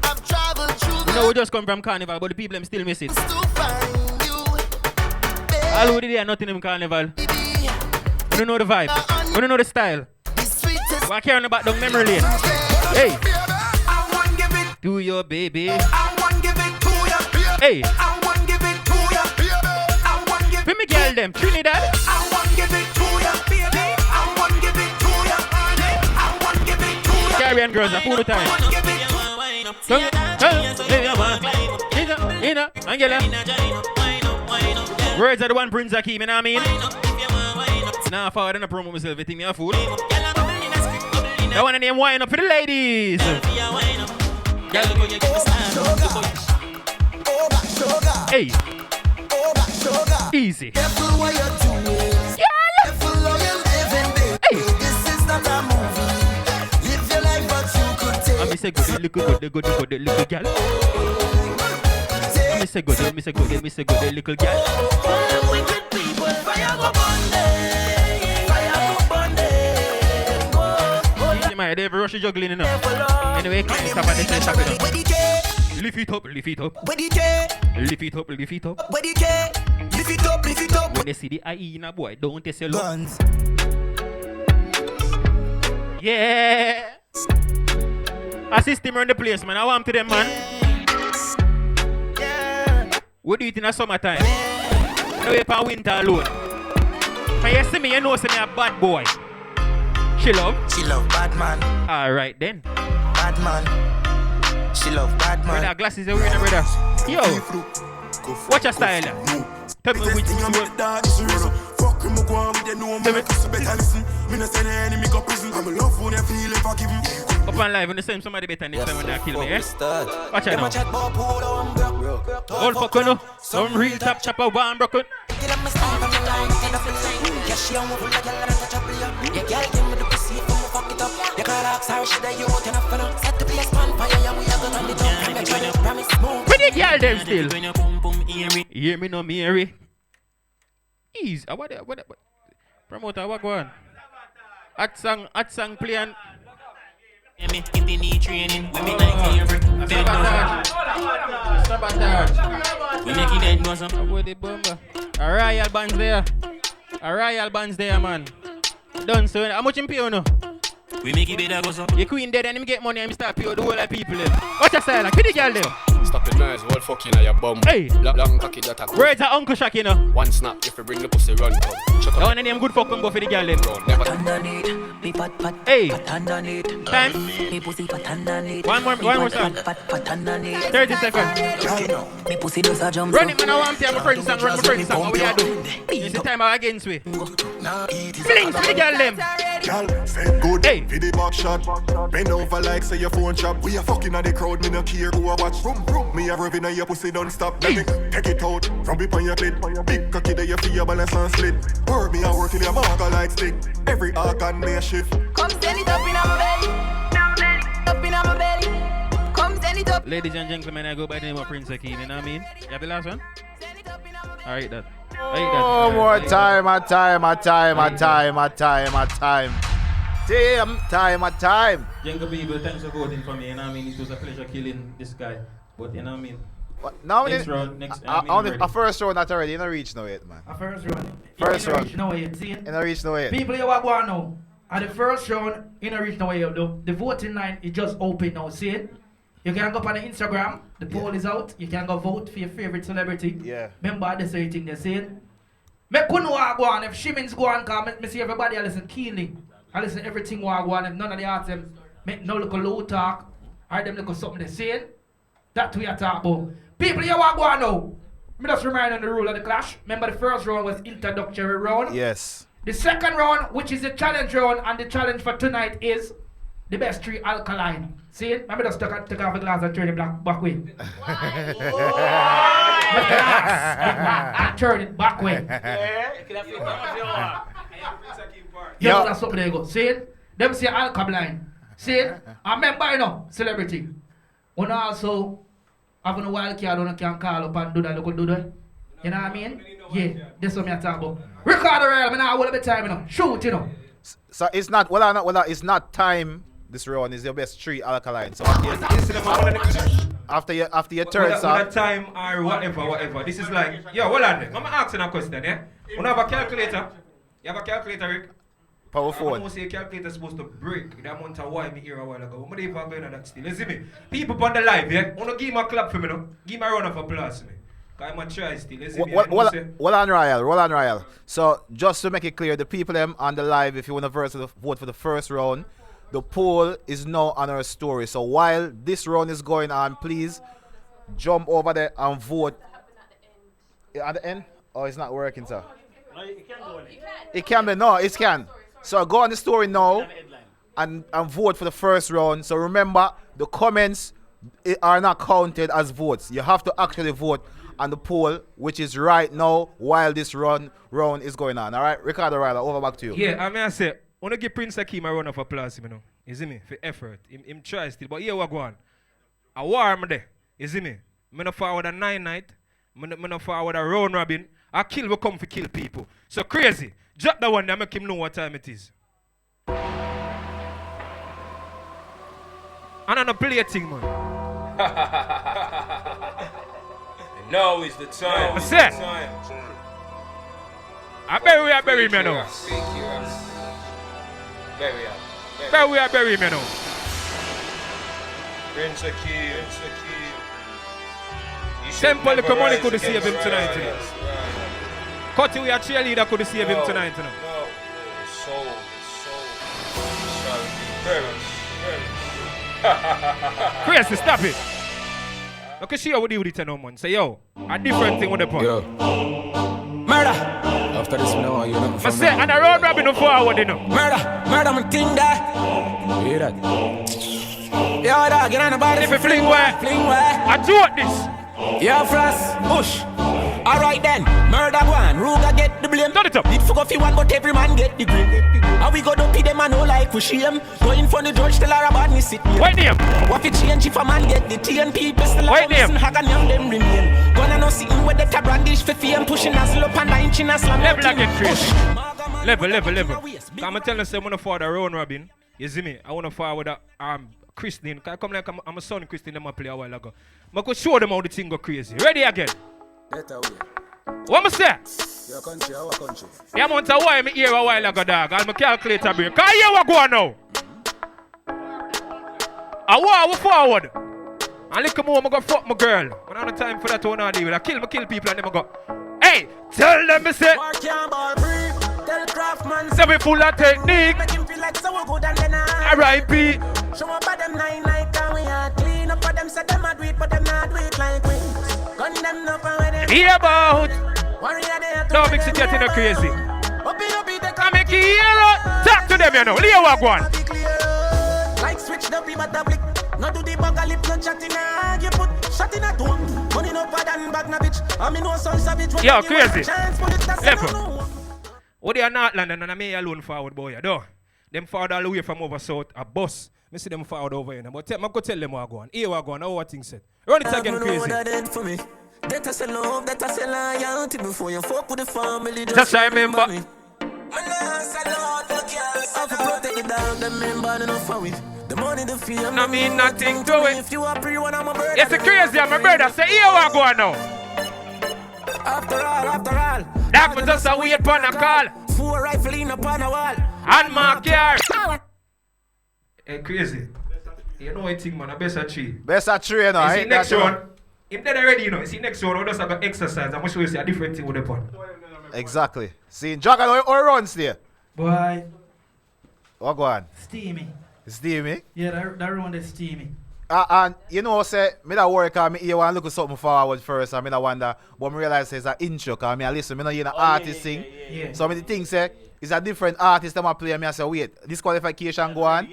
I've traveled through You know, we just come from Carnival, but the people them still miss it. to find you. All who did there, nothing in Carnival. We don't know the vibe. We don't know the style. The sweetest. Why caring about the memory lane? Hey, I want give it. to your baby. I want give it to ya. Hey, I want give it to ya. I want give for me girl them, Trinidad. I want give it to ya, baby. I want give it to ya. I want give it to ya. Caribbean girls, a full time. Angela. Words are the one Prince Akeem, you know what I mean? Nah, forward and I promote myself, you think me a fool? That one name wine up for the ladies. Hey. Easy. Careful what you're doing. Careful how you're living, baby. Hey. This is not a movie. Live your life, but you could take. I miss a good little girl. I miss a good little girl. Wicked people, fire go burn. They have rush juggling, you know. Anyway, stop at the place, stop it up. Lift it up. Lift it up. When they see the IE in a boy, don't they say look. Guns. Yeah. Assist him around the place, man. I want to them, man. We do it in the summertime. No way for winter alone. When you see me, you know me a bad boy. She love bad man. Alright then. Bad man. She love bad man. Brother, glasses are wearing, brother. Yo. Watch your style. Tell me which one. Fuck him, go on with the no man. So better listen. Me no send enemy go prison. I'm love when you feel if I give him. Up on live, when you send somebody better next time when they kill me, eh? Watch out now. All fuck no. Some real top chopper one broken. Pretty girl them still. Hear me no Mary. Ease. What? Promoter, what go on? Hot song playing. Sabotage. We making it go some. Where the bomber? A royal bands there, man. Done so. How much in pay no? We make it better go some. Your queen dead and him get money and him start pay the whole of people. Watch your style, pretty girl them. Stop the noise, all fucking at your bum. Hey. Long cocky that a Words are Uncle Shaq, you know. One snap if you bring the pussy run. Chuck That up. one of them good fucking go for the girl them. Hey. Time. One more song. 30 seconds. Run it, man. I want to have my friend song. Run my friend song. What we are doing? It's the time I'm against we. Flings for the girl them. Girl, fed good. Hey. For the back shot. Bend over like say your phone chop. We are fucking at the crowd. Me no care who a watch. Me a rubbing on your pussy, don't stop. Baby, take it out. From beep on your clit. Big cocky there, you feel your balance and slip. Word me a work in your marker like stick. Every organ may shift. Come stand it up in my belly. Up in my belly. Come stand it up. Ladies and gentlemen, I go by the name of Prince Akeem. You know what I mean? You have the last one? Alright, that. Oh, more time, a time. Time. Younger people, thanks for voting for me. You know what I mean? It was a pleasure killing this guy. But you know what I mean? Now next round, next. a first round not already. You don't reach no yet, man. A first round. First round. Reach no yet. See? You don't reach no yet. People, you are going now. At the first round, you don't reach no yet. The voting line is just open now. See it? You can go up on the Instagram. The poll is out. You can go vote for your favorite celebrity. Yeah. Remember this thing they say. Me couldn't go on if Shimon's go on, cause me see everybody I listen keenly. I listen everything go on. If none of the artists them make no look low talk, or them look something they say. That's what we are talking about. People, you want to go on now. Me just remind on the rule of the clash. Remember the first round was introductory round. Yes. The second round, which is the challenge round, and the challenge for tonight is the best 3 alkaline. See it? Let me just take off a glass and turn it back way. And turn it back way. Yeah, that's something there you go. See it? Them say alkaline. See it? And remember, you know, celebrity. When also have a wild card, you can call up and do that. You know what I mean? Yeah, that's what I'm talking about. Ricardo, I'm not all the time, you know. Shoot, you know. So it's not, it's not time. This round is your best 3 alkaline. So after your turn, sir. Time or whatever. This is like, yo, hold on there. I'm asking a question, yeah? You have a calculator? You have a calculator, Rick? Powerful. I don't say a calculator is supposed to break the amount of why me here a while ago. I'm not even going on that still. You see me? People on the live, yeah? I want to give me a clap for me, no? Give me a round of applause for me. Because I'm a try still. You see me? Roll on, Royal. So, just to make it clear, the people them on the live, if you want to vote for the first round, the poll is now on our story. So while this round is going on, please jump over there and vote. At the end? Oh, it's not working, sir. No, it can go on it. It can be. No, it can. So go on the story now and vote for the first round. So remember, the comments are not counted as votes. You have to actually vote on the poll, which is right now while this round is going on. All right, Ricardo Ryder, over back to you. Yeah, I mean, I say, I want to give Prince Akeem a round of applause, you know. You see me? For effort. Him try still. But here we go on. I warm there. You see me? I'm not forward a 9 night. I'm not forward a round robin. I kill will come to kill people. So crazy. Drop that one there, make him know what time it is. And I'm not play a thing, man. Now is the time. I said. I bury me now. Bury me now. Prince Akeem. Simple little money could save him tonight. Cutty, we a cheerleader could save him tonight. No. So shall be Crazy, stop it. Look at see how we deal with it now, man. Say, yo, a different thing with the point. Yo. Murder. After this, we know you know. I say, and a road robin no forward, you know. Murder, my thing that. You hear that? Yo, dog, get on the body. If you fling where? I joke this. Yo, Frost, push. Alright then, murder one, Ruga get the blame. Turn it up. It fuck off you one, but every man get the green. How we go to pay them and no like we shame. Going for the judge, tell her about me sit here. Wait name. What if change if a man get the TNP pistol? Wait name. Hagan young them remain. Gonna no sitting with the tab brandish for fame. Pushing us up and 9 chin as slam. Level again, Chris. Level. I'm telling you, I'm going to forward a round robin. You see me? I want to forward a Christine. I come like I'm a son Christine, I'm a play a while ago. I could show them how the thing go crazy. Ready again? What am I say? Your country, our country. Yeah, I'm on to why I'm here a while ago, dog. I'm a calculator break. Because here we go now. I want to forward. And look more, I'm going to fuck my girl. When I have time for that one, I deal with. I kill people and them go. Hey, tell them me say. Say we full of technique. R.I.P. Show up at them 9 night and we are clean up for them. Say them a do it, but them not do it like we. Gun them up and when them. Hear about. Don't mix it getting crazy. I make you hear it. Talk to them, you know. Leo Wagwan. Like switch the people that blick. Not do the bag a lip, no chat in a you put shot in a door. Money no bad and bag na bitch. I mean no son savage. Yo, crazy. Level. What they are not London and I me alone forward boy, though. Them forward all the way from over south, a bus. I see them forward over here. But I go tell them what go on. Here what go on, how what thing said. Run it again, crazy. That I say love, that I say loyalty. Before you fuck with the family, Just remember. me. I have to protect the dog, them member, enough for it. The money, the fame, no mean nothing to it. If you are pre one, I'm a brother. It's crazy, I'm a brother. Say, here what go on now. After all, that was just a wait upon a call. 4 rifle in upon a wall. And my car. Hey, crazy. You know anything, man. Best of 3. Best of 3, you know. You see next one. If they're ready, you know. You see next one, we just have exercise. I'm going to show you a different thing with the pun. Exactly. See, Dragon, or runs there? Boy. What go on? Steamy. Steamy? Yeah, that run is steamy. And you know, say, me that work, I hear one look at something forward first, and I wonder, but I realize it's an intro, because I listen, I don't hear an artist sing. Yeah. So I think, say, it's a different artist that I play, and I say, wait, disqualification go on,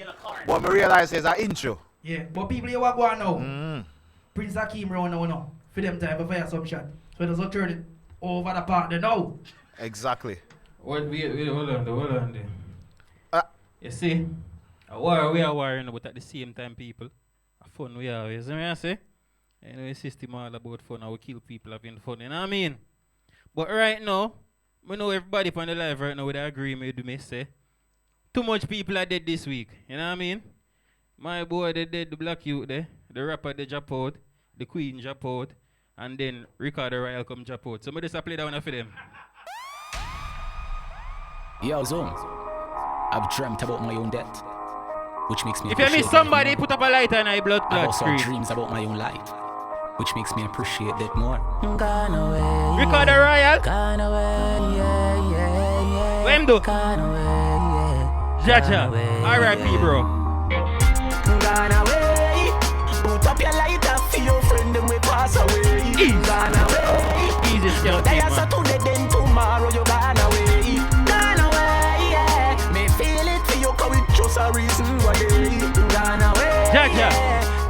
but I realize it's an intro. Yeah, but people here what go on now. Prince Akeem round now, for them time, for assumption. So it doesn't turn it over the part there now. Exactly. Wait, hold on there. You see, we are warring, but at the same time, people, fun we are. You see what I say? You know, the system all about fun, and we kill people having fun, you know what I mean? But right now, we know everybody on the live right now would agree with me, say, too much people are dead this week, you know what I mean? My boy, they dead, the black youth there, the rapper, they drop out, the queen drop out, and then Ricardo Rawal come drop out. So I just play down for them. Yo, Zone, I've dreamt about my own death, which makes me. If you miss somebody, put up a light on my blood I clot also screen. dreams about my own life, which makes me appreciate that more. Gone away. Ricardo Rawal. Gone away, yeah. What him do? Gone away, yeah. Jaja. R.I.P. bro. Gone away. Put up your light up for your friend and we pass away. Gone away. Easy scout Today team, is man. Saturday, then tomorrow you gone away. Gone away, yeah. Me feel it for you, cause it's just a reason why they gone away. Jaja.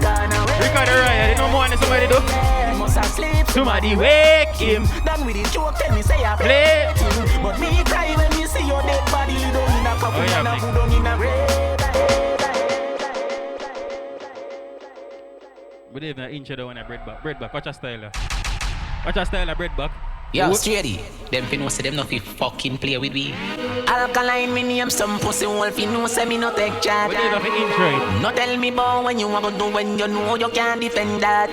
Gone away. Ricardo Rawal, you know more than somebody do? Yeah. Must have sleep. Somebody wake him. Done with the joke, tell me say I Play. him. But me cry when me see your dead body down in a coffin and a food down in a grave. But they've not inch down on a bread back. Watch a style. Watch a style of bread back. Yo, Strady, them fin know say them not fi fucking play with me. Alkaline me name some pussy wolf, you know say me no take charge. But they've not intro it. No tell me about when you want to do when you know you can't defend that.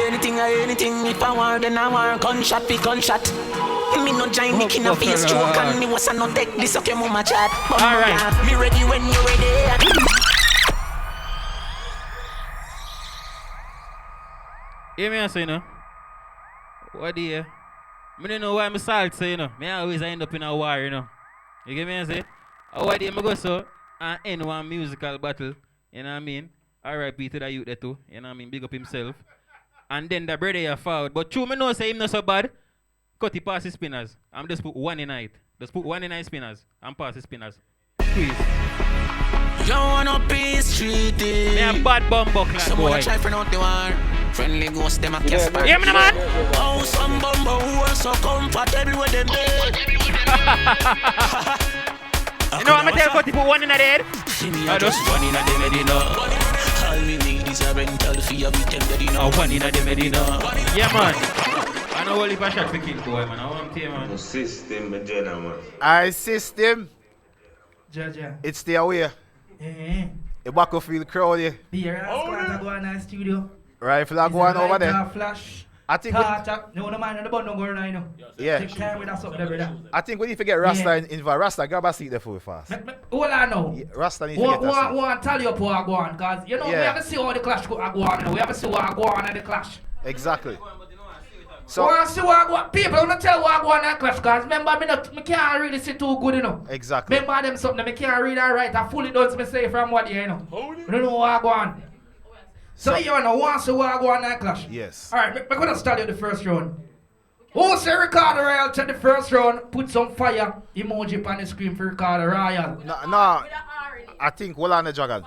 Anything or anything, if I want then I want gunshot fi gunshot. Me no join the king of face stroke and me was no take this okay mama chat. Alright. Me ready when you ready. Hear me say, you know? What do you? I don't know why I'm salty, you know. Me always end up in a war, you know. You get me? I say, what do you go so and end one musical battle? You know what I mean? R.I.P. to the youth there too. You know what I mean? Big up himself. And then the brother you forward. But true, me know say him not so bad. Cut he pass his spinners. I'm just put one in it. Just put one in nine spinners and pass his spinners. Squeeze. You wanna be streety. Me a bad bumbo class some boy. Some try for not the war. Friendly ghost them a Casper. Hear me, man. Oh, some bumbo who are so comfortable with them dead. You know I'm gonna tell Cutty put one in the head? I just one in the Medina. All we need is a rental fee of it and you know one in the Medina. Yeah, man. I know only if I shot for kill boy, man. I want to tell you, man. No system, my gentleman. I system. Jaja. It's the away. Yeah. The battlefield crowd, yeah. Here, I go on the studio. Rifle are going over there. Flash. I think no man on the button going on, you know. Yeah. Take time with us up there, brother. I think we need to get Rasta in Rasta, grab a seat there for you fast. Hold on now. Yeah, Rasta need to get a seat. One tell you what I go on, because you know we have to see how the clash go on. We have to see what I go on in the clash. Exactly. So want to see what I go on. People don't tell what I go on in the clash, because remember me can't really see too good, you know. Exactly. Remember them something, me can't read that right. I fully don't me say from what you know. I don't know what I go on. So you know, want to see what I go on in the clash? Yes. Alright, I'm going to start you the first round. Who say Ricardo Rawal to the first round? Put some fire emoji on the screen for Ricardo Rawal. No. I think hold on the Dragon.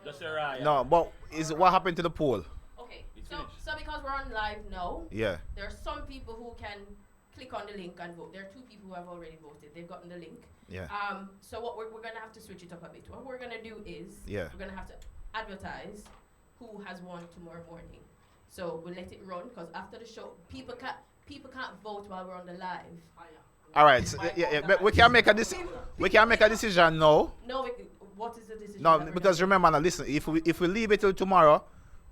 Just a Rawal. No, but is what happened to the poll? Okay, so because we're on live now, yeah, there are some people who can click on the link and vote. There are 2 people who have already voted. They've gotten the link. Yeah. So what we're gonna have to switch it up a bit. What we're gonna do is we're gonna have to advertise who has won tomorrow morning. So we'll let it run because after the show, people can't vote while we're on the live. All right. So, but we can make a decision now. No, what is the decision? No, because remember now, listen. If we leave it till tomorrow,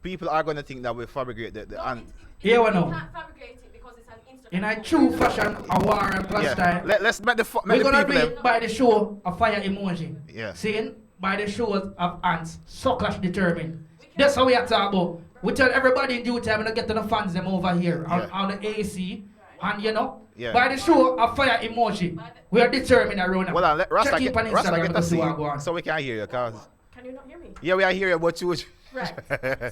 people are gonna think that we fabricate the Here we know. You can't fabricate it because it's an Instagram. In a true fashion, a war and clash time. Let's make the We're gonna people do it by the show a fire emoji. Yeah. Seeing by the shows of ants, so clash determined. That's how we are talking about. We tell everybody in due time to get to the fans them over here on the AC, and by the show a fire emoji. We are determined around. Well, let Rasta Check get in on Instagram a to see what seat go on. so we can hear you. Cause Can you not hear me? yeah, we are hearing about you. Right.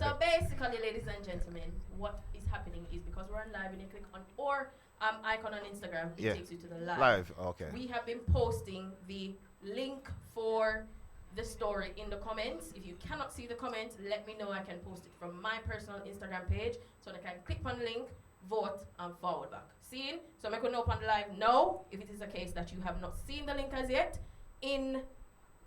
So basically, ladies and gentlemen, what is happening is because we're on live and you click on or icon on Instagram, it takes you to the live. Live, okay. We have been posting the link for the story in the comments. If you cannot see the comments, let me know. I can post it from my personal Instagram page so they can click on the link, vote, and forward back. Seen? So I'm going to open the live now. If it is the case that you have not seen the link as yet, in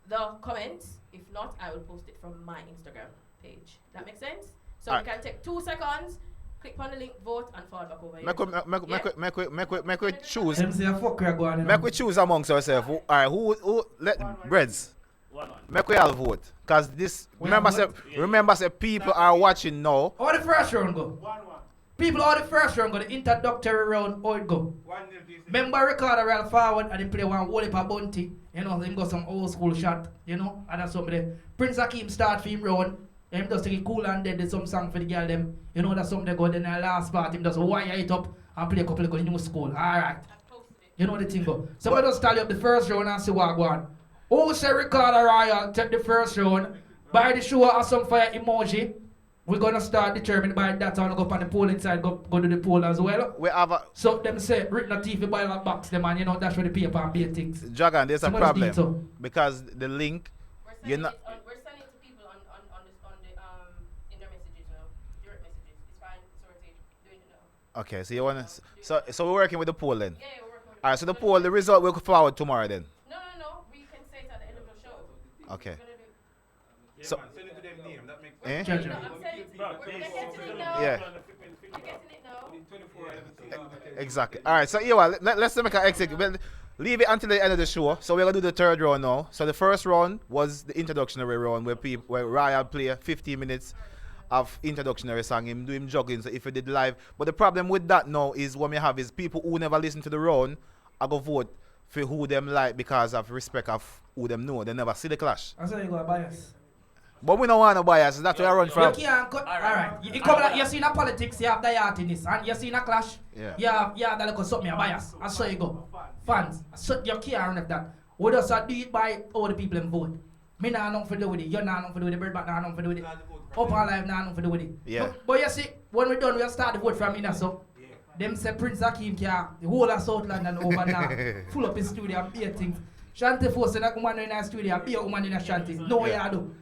the comments. If not, I will post it from my Instagram page. That makes sense? So we can take 2 seconds, click on the link, vote, and forward back over here. Make we choose. Make we choose amongst ourselves. All right, who let Breads? Make we all vote. Cause this remember say people are watching now. How the first round go? People, how the first round go? The introductory round, how it go? Remember Ricardo ran forward and he play one whole heap of bounty. Him got some old school shot, and that's something. Prince Akeem start for him round. Him just take it cool and dead, some song for the girl them. That's something they go. Then the last part, him just wire it up and play a couple of new school. Alright. The thing go. So we just tally up the first round and see what go on. Who say Ricardo Royal take the first round? By the show of some fire emoji. We're gonna start determined by that. I'm gonna go on the poll inside, go to the poll as well. We have so them say written a TV by that box them and that's where the paper and beer things. Dragon, there's a problem. Because the link we're sending it to people on in their messages now. Direct messages. It's fine, sorted, doing it now. Okay, so you wanna so we're working with the poll then? Yeah, we're working with Alright, so the poll, the result will forward tomorrow then. No. We can say it at the end of the show. Okay. So send it to them name. That makes sense. I'm sending it to we're getting it now. Yeah. We're getting it now. Exactly. Alright, so let's make an exit. Well, leave it until the end of the show. So we're gonna do the third round now. So the first round was the introductory round where Ryan play 15 minutes of introductory song, him do him juggling, so if he did live. But the problem with that now is what we have is people who never listen to the round I go vote for who them like because of respect of who them know. They never see the clash. I said you got bias. But we don't want no bias. That's where I run from. You can't cut. Alright. You come like you see in a politics, you have the art in this, and you see in a clash, you have that little something a bias. That's how you go. Fans, so you can't run with that. We just do it by all the people in vote. Me nah nothing to do with it. You nah nothing to do with it. Bird back nah nothing to do with it. Up and live nah nothing to do with it. Yeah. But you see, when we done, we'll start the vote from in so. Them say Prince Akeem can the whole of South London over now. Full up his studio and beer things. Shanty force that woman in a studio and be a woman in a shanty. No way I do.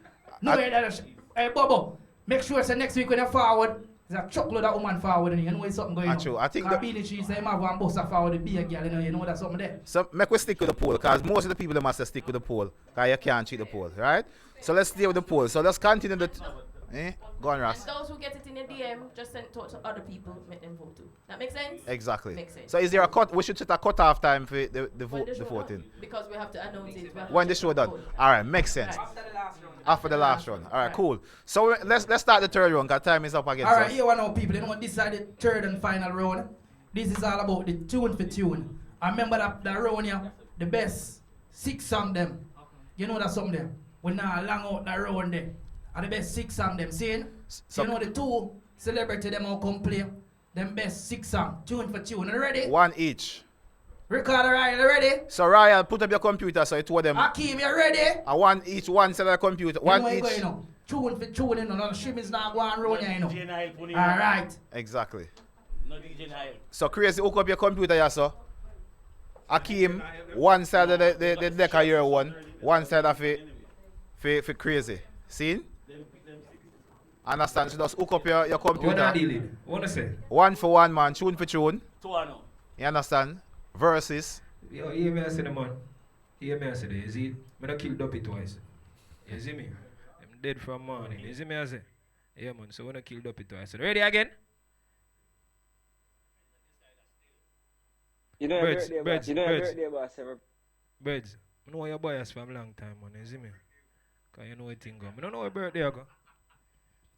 No way that. Hey Bobo, make sure say next week when you forward, there's a truckload of woman forward and you know there's something going on. True. I think that Billy she say him have one boss forward the beer girl, you know that's something there. So make we stick with the poll because most of the people must stick with the poll because you can't cheat the poll, right? So let's stay with the poll. So let's continue the go on, Ross. And those who get it in a DM, just send it to other people, make them vote too. That makes sense? Exactly. Makes sense. So is there a cut? We should set a cut-off time for the voting. Because we have to announce it. When the show done. All right, makes sense. Right. After the last round. All right, cool. So let's start the third round because time is up again. All right, here one of people. You know what? This is the third and final round. This is all about the tune for tune. I remember that round here, the best 6 song them. You know that song them. We now long out that round there. And the best 6 song them. Seeing? So you know the 2 celebrity them all come play. Them best 6 song, tune for tune. Are you ready? 1 each. Ricardo, Ryan, you ready? So Ryan, put up your computer so you told them. Akeem, you ready? 1 each, 1 set of computer. 1 each. Tune for tune, you know. No shim is not going round here, you know. Alright. Exactly. So crazy, hook up your computer, yeah, so. Akeem, 1 side of the deck of your one side of it for crazy. See? Understand? So just hook up your computer. What are you dealing? What say? 1 for 1, man. Tune for tune. 2 You understand? Versus. Yo, hear me I say the man. Hear me I say the. You see? I don't kill Duppy twice. You see me? I'm dead from morning. You see me I say? Yeah, man. So when I killed up it twice. So ready again? You know Birds, your birthday, birds, boss. You know your birds. birthday, boss. Birds. I know your bias from long time, man. You see me? Because you know what thing go. I don't know your birthday go.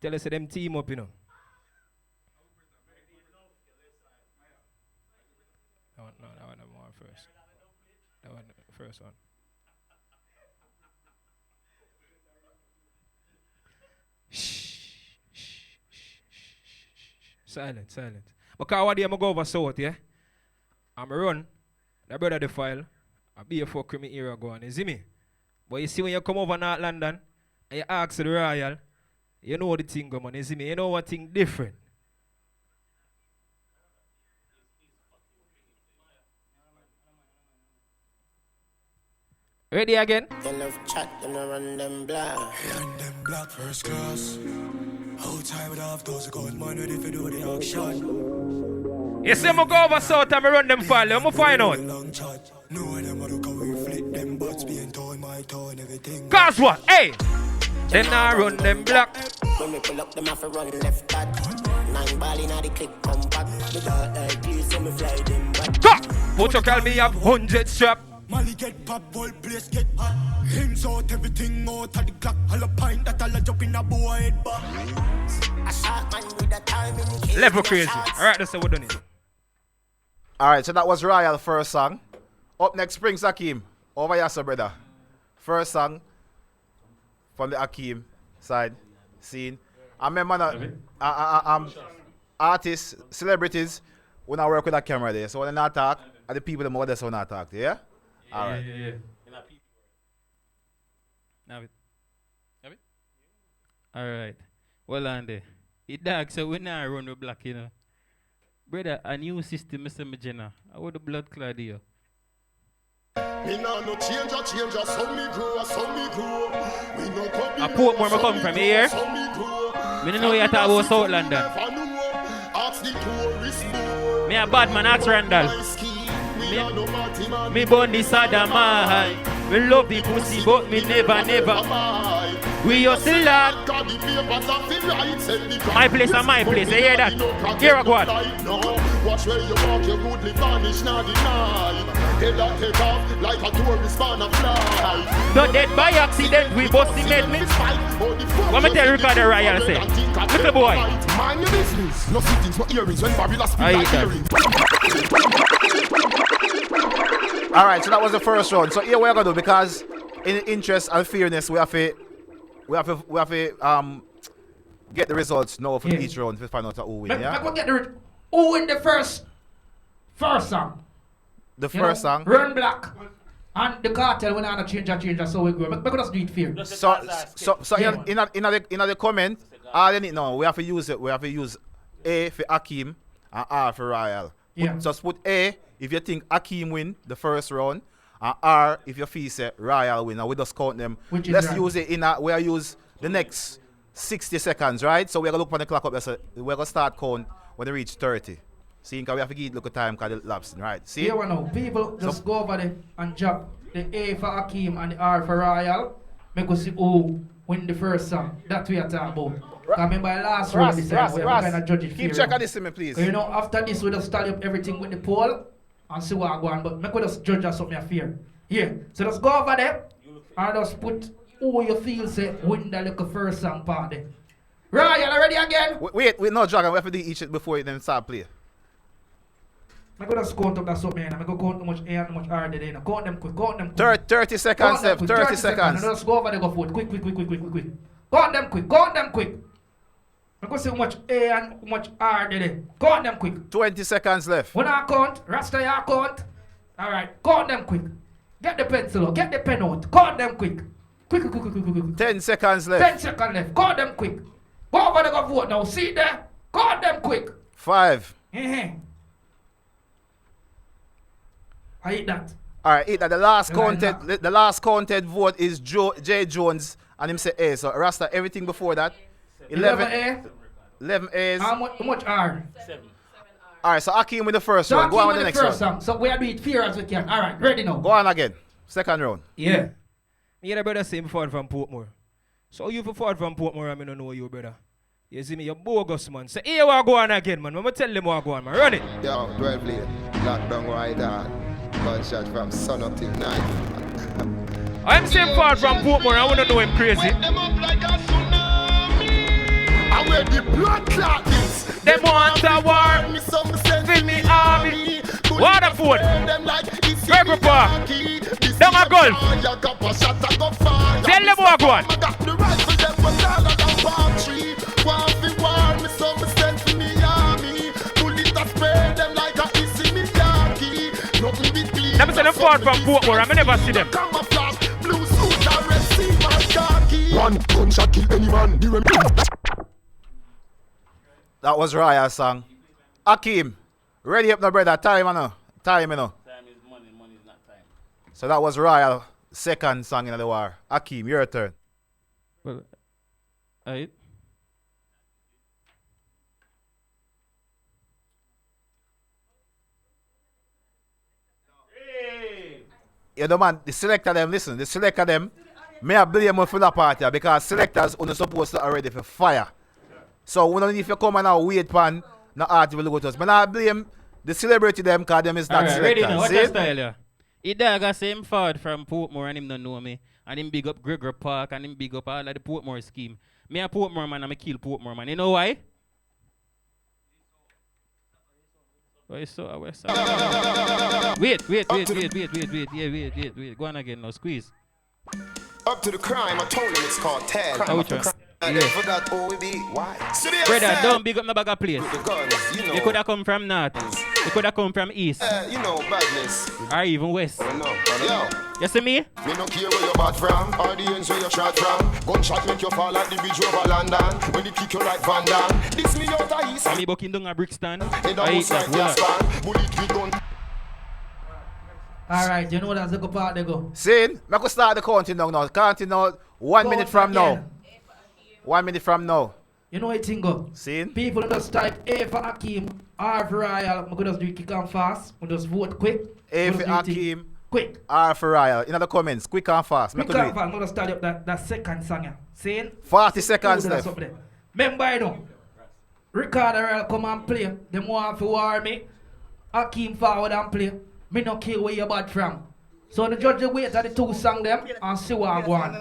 Tell us them team up, you know. That one, no, that one I'm on first. That one, the first one. Silent, silent. Because one day I'm going to go over south, yeah? I'm run. The brother the file. I be a fuck with me era go on. You see me? But you see when you come over North London and you ask the Royal, you know the thing go, man. You see me? You know what thing different. Ready again? You love chat, you know run them black. Run them black first class. Outside with half those gold man ready for do the action. You see me go over south and me run them file. Let me find out. No them a look how we flip them butts being torn, my tone, everything. Cause what? Hey! Then I run them black. When we pull up them off a run left back. 9 ball in the click come back. Me dark like please so me fly them back. Protocol me have 100 strap. Molly get pop, ball place get hot. Hands out, everything out of the clock. All a pint that all a jump in a boy head back. A shot man with a time in the case. Level crazy. Alright, that's how we done it. Alright, so that was Royal first song. Up next, Springs Akeem. Over here, sir, brother. First song from the Akeem side scene. I remember artists, celebrities, when I work with a camera there. So when I not talk, are the people that more that's when I talk to, yeah? Alright. Yeah. Have it? Alright. Well, Andy. It dark, so we now run with black, you know. Brother, a new system, Mr. Majena. I want the blood clot here. Me nah no change, so me grow. Me no come A port where I come from here. Me don't know you talk about South London. Me a bad man, ask Randall. Me born this Adamai. Me love the pussy, but me never. We hustle lad. My place and my place, you hear that? Here I go on. Watch where you walk, your goodly vanish, not deny. Head and take off like a tourist man a fly. Not dead by accident, we bust the med me. What me tell Ricardo Royal say? Little boy. Mind your business. No sittings, no earrings when Babylon speak I like eat earrings. Alright, so that was the first round. So here we're gonna do, because in interest and fairness, we have to get the results now for each round to find out who win. Yeah. Let's get who win the first song. The first song. Run Black. And the cartel when I change, so we go. But let's do it fair. So in the comment, all they need now, we have to use it. We have to use A for Akeem and R for Royal. Just put A if you think Akeem win the first round, and R if you feel say Royal win. And we just count them. Let's use it we'll use the next 60 seconds, right? So we're gonna look on the clock up. We're gonna start count when they reach 30. See, because we have to give it look at time because it's lapsing, right? See? Here we know. People just go over there and drop the A for Akeem and the R for Royal. Make us see who win the first song. That's what we are talking about. I remember last round this time, we have to kind of judge it. Keep checking this to me, please. You know, after this, we just tally up everything with the poll and see what I go on. But make we just judge us something fair. Yeah. So just go over there and just put who you feel say win the little first song party. Royal, ready again? Wait, no, Dragon. We have to do each before you then start playing. I'm going to count up that something. I'm going to count how much A and how much R they there. Count them quick. 30 seconds left. 30 seconds. Just go over there, go forward. Quick. Count them quick. I'm going to see how much A and how much R they there. Count them quick. 20 seconds left. When I count, Rasta you count. Alright, count them quick. Get the pencil out, get the pen out. Count them quick. Quick. 10 seconds left. 10 seconds left. Count them quick. Go over there, go vote now. See there? Count them quick. 5. I eat that. Alright, eat that. The last counted vote is J Jones and him say A. So Rasta, everything before that. 11 A. 11 A's. How much R? 7. Alright, so Akeem with the first round. Go on with the next round. Song. So we are doing it fair as we can. Alright, ready now. Go on again. Second round. Yeah. Me and the brother say him forward from Portmore. So you for forward from Portmore, I don't know you, brother. You see me, you're bogus, man. So here we go on again, man. I'ma tell them what go on, man. Run it. Yo, 12 blade, lockdown right hard. Gunshot from sun up till night. I'm same far from Portmore. I wanna know him crazy. I wear the blood clot is. Them want a war. Me some sense Fill me army. Waterford. them like it's Purple Park. Down a golf. Tell them what go on. I got the rifle them was all at the palm tree. War for war, me some sense for me army. Bullet a spray them like a easy me Yankee. Nothing between. Let me say them far from Portmore. I never see them. Blue suit and red sea my khaki. One gunshot kill any man. That was Raya's song. Akeem, ready up now, brother. Time, you know. Time, you know. Time is money, money is not time. So that was Royal second song in the war. Akeem, your turn. Well, alright. Yeah, the man, the selector them, listen, the selector them, may I blame you for that part here because selectors are supposed to already for fire. So we don't need to come and now wait pan, no art will go to us. But I blame the celebrity them because them is not Alright, ready selectors. now, what's See? your style, yeah? He got same forward from Portmore and him don't know me. And him big up Gregor Park and him big up all of the Portmore scheme. Me a Portmore man, I'm kill Portmore man. You know why? Wait. Go on again now, squeeze. Up to the crime, I told him it's called tag. Which one? I Yeah. forgot who we be. Why? Brother, don't big up no bag of place. The guns, you know. You could have come from north. You could have come from east. You know, badness. Or even west. Yo. You see me? Me no care where you bad from, or the ends where you shot from. Gunshot make you fall like the bridge over London. When they kick you like Van Damme. This me out of east. And me bucking down a Brixton. Head I out eat side that. gas pan. Bullet we gun. Alright, you know that's the good part they go. See, I could start the counting now. Counting now 1 minute from now. again. 1 minute from now. You know what thing go? See? People just type A for Akeem, R for Royal. I'm going to just do it quick and fast. We just vote quick. A Just for do it Akeem, quick. R for Royal. In the comments, quick and fast. Quick Make and it fast. I'm going to start up that second song. Yeah. See? 40 seconds Do that left. up there. Remember, you know, Ricardo Royal come and play. Them want to war me. Akeem forward and play. Me no care where you bad from. So the judge will wait at the two song them and see what I want.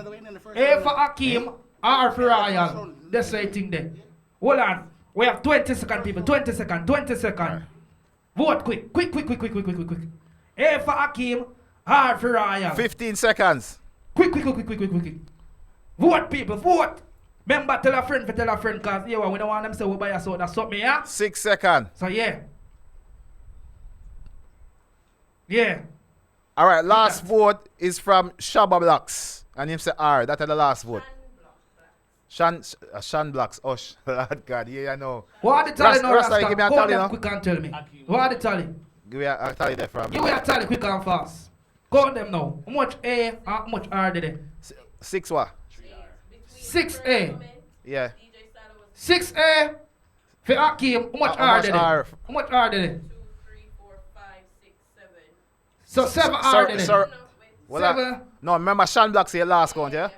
A for Akeem, R for Royal. That's the thing there. Hold on. We have 20 seconds, people. 20 seconds. 20 seconds. Vote quick. Quick. A for Akeem, R for Royal. 15 seconds. Quick. Vote, people. Vote. Remember, tell a friend, cause yeah, we don't want them to say we buy a soda. That's something, yeah? 6 seconds. So yeah. Yeah. All right, last vote is from Shabba Blocks. And him say R. That's the last vote. Shan Blocks. Oh, Lord God. Yeah, I know. What are the tally now, Rasta, Rasta? give me a Call tally them now. quick and tell me. What are the tally? Give me a tally there from. Give me a tally quick and fast. Call them now. How much A and how much R did they? 6 what? 6A. Yeah. 6A for Akeem. How much How R much did they? R? How much R did they? So 7 R Sir, did they? sir. Well, 7. no, remember Shan Blocks here last count, yeah?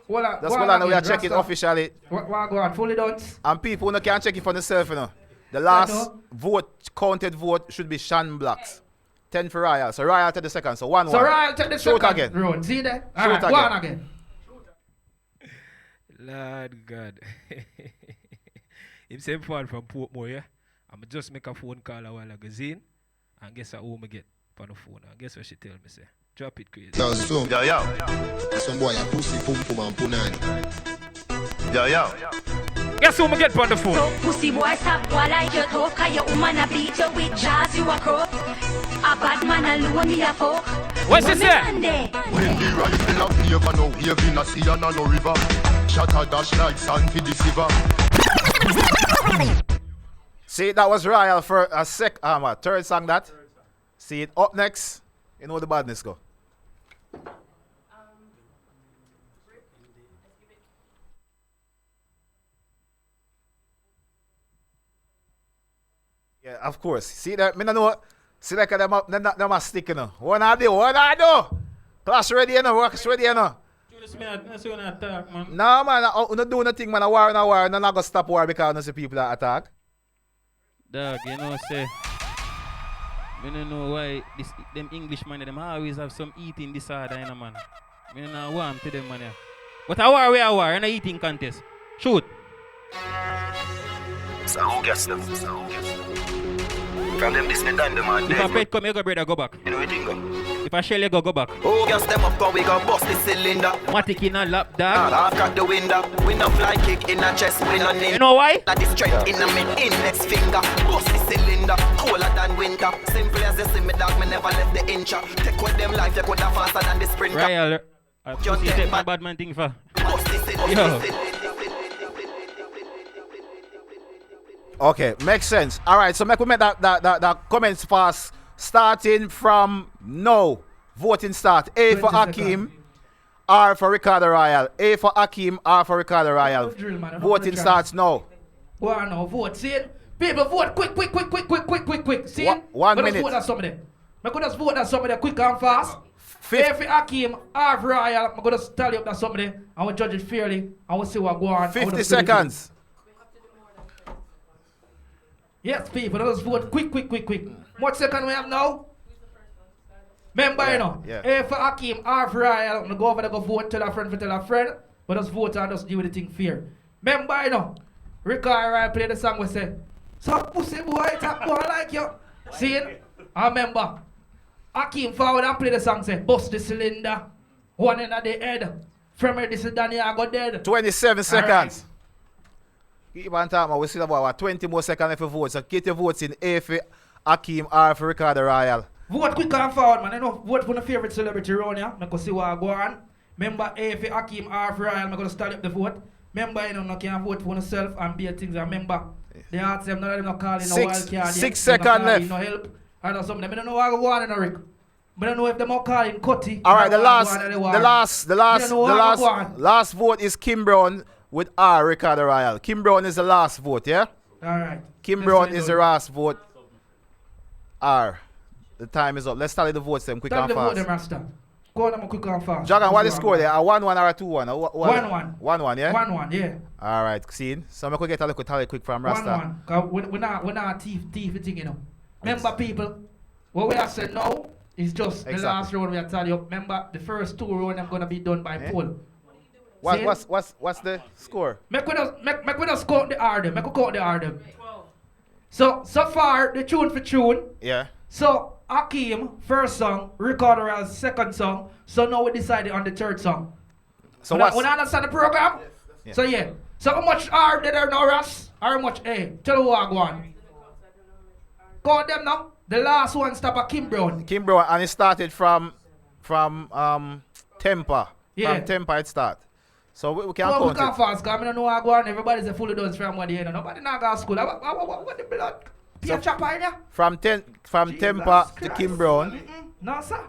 Well, That's what I know. We are checking Rasta. officially. What go on? Fully done. And people no can check it for themselves, you know. The last counted vote should be Shan Blocks. 10 for Royal. So Royal take the second. So 1-1. So Royal take the Shoot second again. round. See there? Shoot Alright, again. go on again. Lord God. Him same fall from Portmore, yeah? I'ma just make a phone call a while ago, Zine, and guess who me get on the phone. And guess what she tell me, say? Drop it crazy. Yo. Some boy a pussy pum pum and punani. Yo. Guess who me get on the phone? So pussy boy stop while I your talk. Cause your woman a beat you with jazz you a crook. A bad man alone me a fuck. What's this say? When the rifle a flavor, no wave in a sea and a no river. Shot a dash like sand for the silver. See, that was Royal for a third song that. See it up next. You know the badness go. Yeah, of course. See that? Me no know. See like them a stick, you know. What I do? Class ready, you know. Works ready, you know. That's when I attack, man. No, man, I don't do nothing, man. I war, no not gonna stop war because I see people that attack. Dog, you know, say, I don't know why them English man, them always have some eating disorder, you know, man. I don't know warm to them, man. Yeah. But I war, where I war, in a eating contest. Shoot. So who gets them? From them listening down the man. If a pet come, you go brother, go back. You know what you think? If I shell you go back. Who gets them up, cause we gon' bust the cylinder. Matic in a lap, dog. I've got the window. We no fly kick in a chest, we no name. You know why? That is strength in a index finger. Bust the cylinder, colder than winter. Simple as you see me, dog, me never left the inch. Take with them life, take with them faster than the sprinter. Rawal, I take my bad man thing for. Bust the cylinder. Yo. Okay, makes sense. All right, so make we make that comments fast. Starting from now, voting start. A for Akeem, R for Ricardo Rawal. A for Akeem, R for Ricardo Rawal. Voting starts now. Go on now, vote. See it? People vote quick. See it? 1 Let us minute. vote at somebody. I could just vote at somebody quick and fast. A for Akeem, R for Rawal. I'm going to tally up that somebody. I will judge it fairly. I will see what go on. 50 seconds. Yes, people, let us vote quick. What second we have now? Remember, you know, A for Akeem, R for Rawal. I'm going to go over there, go vote, tell a friend. But just vote and just do the thing fair. Remember, you know, Ricardo play the song we say, so pussy boy, top boy like you. See it? I remember. Akeem forward and play the song say, bust the cylinder, one in the head. From here, this is Danny, I got dead. 27 seconds. Keep on talking, we still have about 20 more seconds if you vote. So get your votes in A for Akeem, R for Ricardo Rawal. Vote quick and forward, man. You know, vote for the favorite celebrity around here. I can see what go on. Remember, A for Akeem, R for Rawal. I'm going to start up the vote. Remember, you know, you can vote for yourself and be a things. Remember, they ask them, none of them not calling no wild card. 6 seconds left. No help. I know something. I don't know what go on in a Rick. I don't know if them are calling Cutty. All right, the last vote is Kim Brown with R, Ricardo Rawal. Kim Brown is the last vote, yeah? All right. Kim Brown is the last vote. R. The time is up. Let's tally the votes them quick and fast. Tally the vote them, Rasta. Go on them quick and fast. Jagan, what is the score there? A 1-1 or a 2-1? 1-1. 1-1, yeah? 1-1, yeah. All right, see. So I'm going to get a little tally quick from Rasta. 1-1. We're not thief thing, you know. Remember, people, what we have said now is just the last round we are telling you. Remember, the first 2 rounds are going to be done by poll. What's the score? Make we just count the order. So far, the tune for tune. Yeah. So, Akeem, first song, Ricardo Rawal's second song. So now we decided on the third song. So we understand the program? Yeah. So yeah. So how much R did there now, Ras? Or how much A? Tell me what I go on. Count them now. The last one stop at Kim Brown. Kim Brown, and it started from Tempa. Yeah. From Tempa it start. So we can well, count we can't it. fast, because I don't know what I go on. Everybody's a fully done from what they know. Nobody not go to school. What the blood? So chopper in there? from Tempa to Kim Brown. No, sir.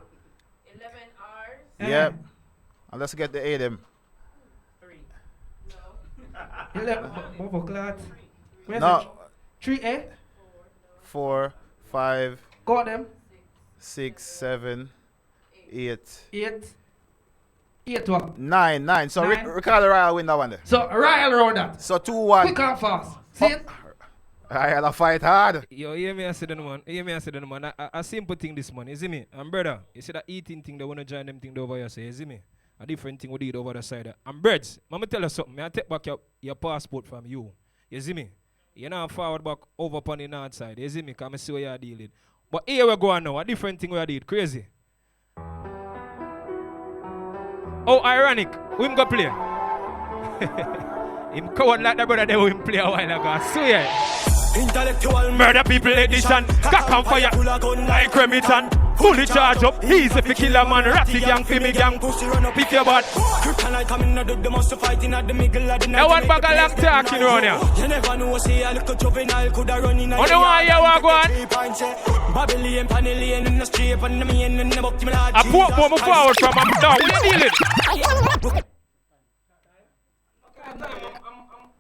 11 hours. Yeah. And let's get the A them. 11. What clot? No. 3A. 4, 5. Got them. 6, 7, 8. 8 what? 9. So 9. Ricardo Rawal win that one there. So Rawal around that. So 2-1. Quick and fast. See it? Rawal fight hard. Yo, hear me I say the man. I simple thing this man, you see me? And brother, you see that eating thing, they wanna join them thing over here, say, you see me? A different thing we did over the side. And birds, I'ma tell you something. I take back your passport from you. You see me? You know forward back over upon the north side. You see me? Cause I see what you're dealing. But here we go on now. A different thing we did. Crazy. Oh, ironic. We him go play. Him coward like that brother there we him play a while ago. I swear. Intellectual murder people edition. Cock and fire like Remington. Fully charge up. Easy for kill a man. Ratty gang, Fimi gang. Pick your butt. Kryptonite coming out of the most fighting at the middle of the night. I want back a long talking around here. You never know, say a little juvenile could have run in. On the one you want go on? Babylon, Panellian in the street, and the man in the book. I put more forward from him down. What are you dealing?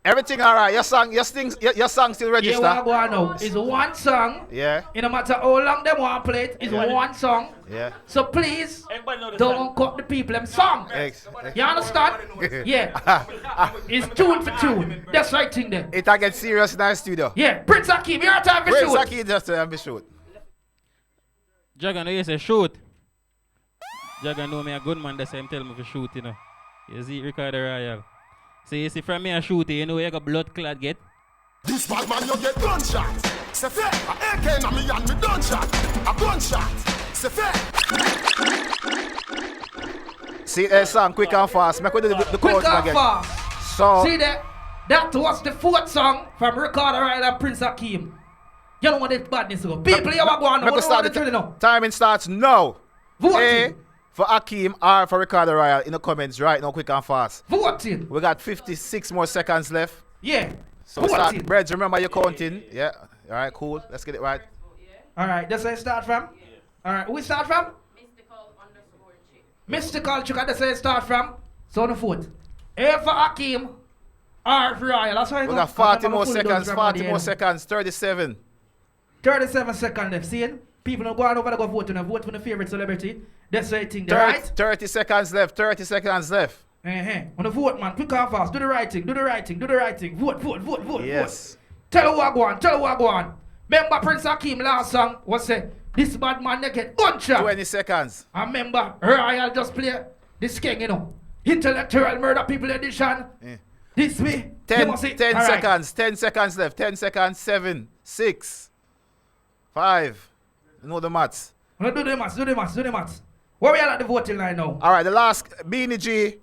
Everything all right. Your song still register. Yeah, what I go on now is one song. Yeah. It no matter how long them want to play it, it's one song. Yeah. So please, don't cut the people them song. You understand? Yeah. It's tune for tune. That's right thing there. It get serious in the studio. Yeah. Prince Akeem, your time for shoot. Prince Akeem just time for shoot. Jagan, you say shoot. Jagan know me a good man, that's why him tell me to shoot, you know. You see Ricardo Rawal. So you see from me a shoot, you know where you got blood clot get? This bad man you get gunshot. Say fair, a AK na me and me gunshot. A gunshot. Say fair. See that song quick and fast. Make we do the Quick chorus and again. fast. So see that was the fourth song from Ricardo Rawal and Prince Akeem. You know what this badness go. People, you are going on. Timing starts now. Voting. A for Akeem, R for Ricardo Rawal in the comments right now, quick and fast. Voting. We got 56 more seconds left. Yeah. So start. Breads, remember you're counting. Yeah. All right, cool. Let's get it right. All right, that's where it start from. All right, who we start from? Mystical Chick, that's where it start from. So on the foot. A for Akeem, R for Rawal. That's why we got 40 more seconds. 40 more seconds. 37. 37 seconds left. See it? People don't go on over to go vote. Vote for the favorite celebrity. That's the thing. 30 seconds left. 30 seconds left. On the vote, man. Quick and fast. Do the right thing. Do the right thing. Do the right thing. Vote. Yes. Vote. Tell who I go on. Tell who I go on. Remember Prince Akeem last song was say this bad man naked gunshot. 20 seconds. I remember Rawal just play this king, you know. Intellectual murder people edition. Yeah. This way. 10 seconds. 10 seconds left. 10 seconds. 7, 6, 5. You know the maths. Do the maths. Where we are at the voting line now? All right, the last Beanie G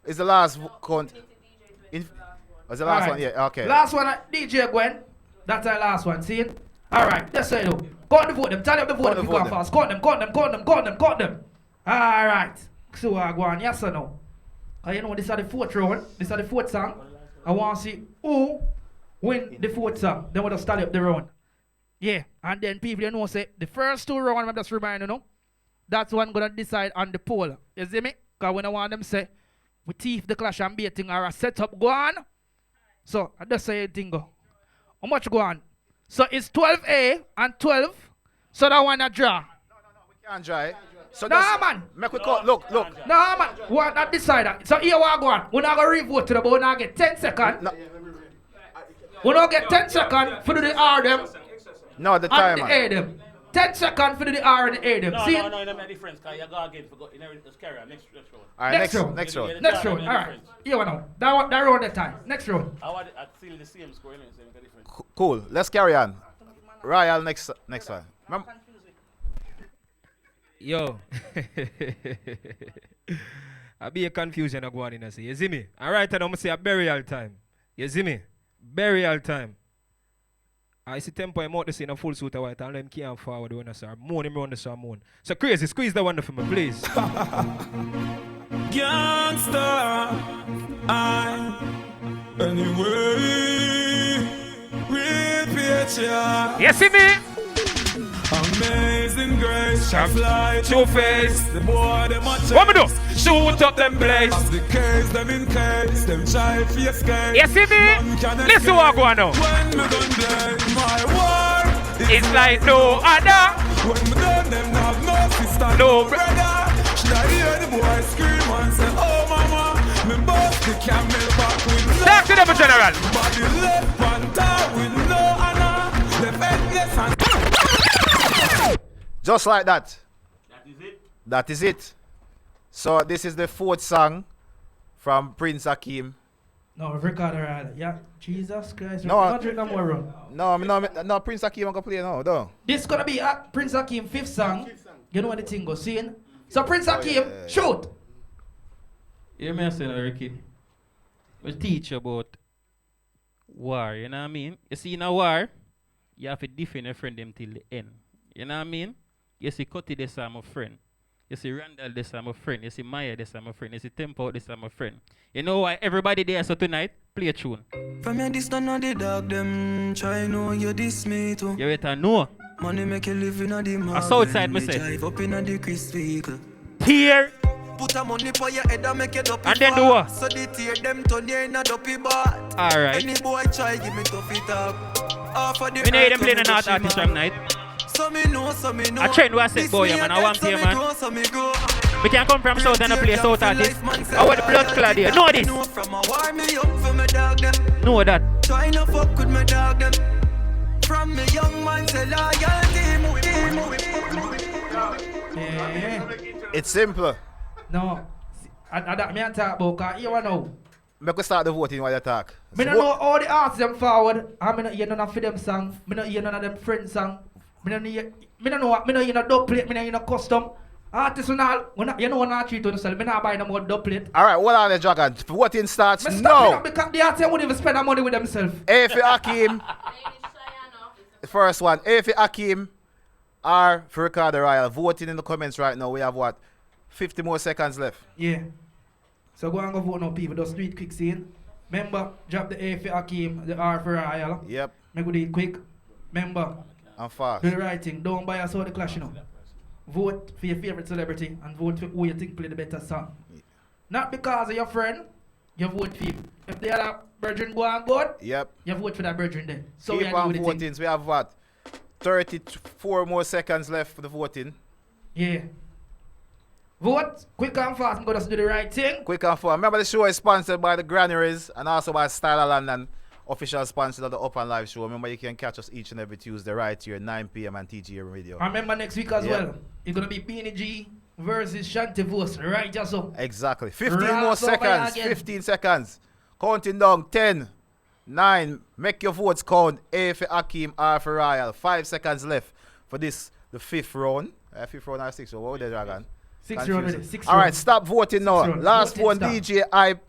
is the last count. Was the last right. one? Yeah, okay. Last one, DJ Gwen. That's our last one. See? All right, that's it. Count the vote them. Tell them the vote them. Count fast. Count them. All right. So I go on. Yes or no? Because you know this is the fourth round. This is the fourth song. I want to see who win the fourth song. Then we'll just start up the round. Yeah, and then people you know say the first two rounds, I'm just reminding you, that's one gonna decide on the poll. You see me? Because when I want them say we thief the clash and baiting or a setup go on. So I just say anything go. How much go on? So it's 12A and 12. So that one a draw. No, we can't draw. So man. Make we call. Look. No man. What not decide that. So here we go on. We're not gonna re-vote to the but we're not get 10 seconds. No. We're not get 10 seconds for the R them. No, the timer. And the A them. 10 seconds for the R and the A them. No, see? No, no, no difference. Because you go again for just carry on. Next round. All right, next round. Next round. All right. Here we know. That round that time. Next round. I feel the same score. Cool. Let's carry on. Rawal next one. Remember? Yo. I be a confusion of going in and say, you see me? All right, and I'm going to say a burial time. You see me? Burial time. I see tempo I'm out to see in a full suit of white and them can't forward when I say moan him round the sun moon. So crazy, squeeze the one for me, please. Gangsta, anyway, real picture. You see me? Amazing grace, shall fly to face. The boy, them a what me do? Shoot up them place. As the case, them in case, them try to escape. You see me? Listen what I go on now. When me done play my war, it's like no other. When me done them have no sister, no brother. Should I hear the boy scream and say, oh mama, me bust the camel back with no. Talk to them, General. Body left panther with no honor. Left headless and Just like that. That is it. That is it. So this is the fourth song from Prince Akeem. No, Ricardo Rawal. Yeah, Jesus Christ. No, drink no more rum. No, Prince Akeem I'm gonna play now. No. This gonna be Prince Akeem fifth song. You know what the thing goes seeing? So Prince Akeem, shoot. You may say, Ricky. We teach you about war. You know what I mean? You see, in a war, you have to defend your friend them till the end. You know what I mean? You see, Cutty, this is my friend. You see, Randall, this is my friend. You see, Maya, this is my friend. You see, Tempo, this is my friend. You know why everybody there, so tonight, play a tune. from your distance on the dog, them try know you diss me too. You better know. Money make you live in a the a Southside, me say. drive up in a the Chris vehicle. Here put a money for your head and make you dopey. And then do what? So the tear them turn you in a dopey bat. Alright. Any boy try give me toughy talk. Half of the We need them earth playing come an art to artist shima. from night. So me know. A trend was set boy, man. I want to hear, man. We can come from South and play South artist. I want the blood clad here. Know this. From a war me young for my dog them. Know that. Try no fuck with my dog them. From me young man say loyalty. It's simple. No. I me talk about, cause you know. Make we start the voting while you talk. Me don't know all the artists them forward. I me not hear none of them song. Me not hear none of them friends song. Me don't hear no dub plate. Me don't hear no custom. Artists you know when I treat to themselves. Me not buy no more dub plate. Alright, hold on the dragon. Voting starts Me now. stop because the artists won't even spend their money with themselves. A for Akeem. The first one. A for Akeem. R for Ricardo Rawal. Voting in the comments right now. We have what? 50 more seconds left. Yeah. So go and go vote now, people. Just do it quick, scene. Remember, drop the A for Akeem, the R for Rawal. Yep. Make we do it quick. Remember. And fast. Do the right thing. Don't buy us all the clash, you know. Vote for your favorite celebrity and vote for who you think play the better song. Not because of your friend, you vote for him. If the other virgin go on good, yep, you vote for that virgin then. So keep on voting. So we have what? 34 more seconds left for the voting. Yeah. Vote quick and fast. I'm going to do the right thing. Quick and fast. Remember the show is sponsored by the Granaries and also by Style of London, official sponsor of the Up and Live show. Remember you can catch us each and every Tuesday right here 9 p.m. on TGA Radio. And remember next week as well. It's going to be Beanie G versus Shanti Vos. Right, just so. Exactly. 15 Right, more so seconds. 15 seconds. Counting down. 10, 9. Make your votes count. A for Akeem, R for Rawal. 5 seconds left for this, the 5th round. 5th round or 6th round. What would they dragon? 6th round. Alright, stop voting now. Last Voting one, stop. DJ Hype.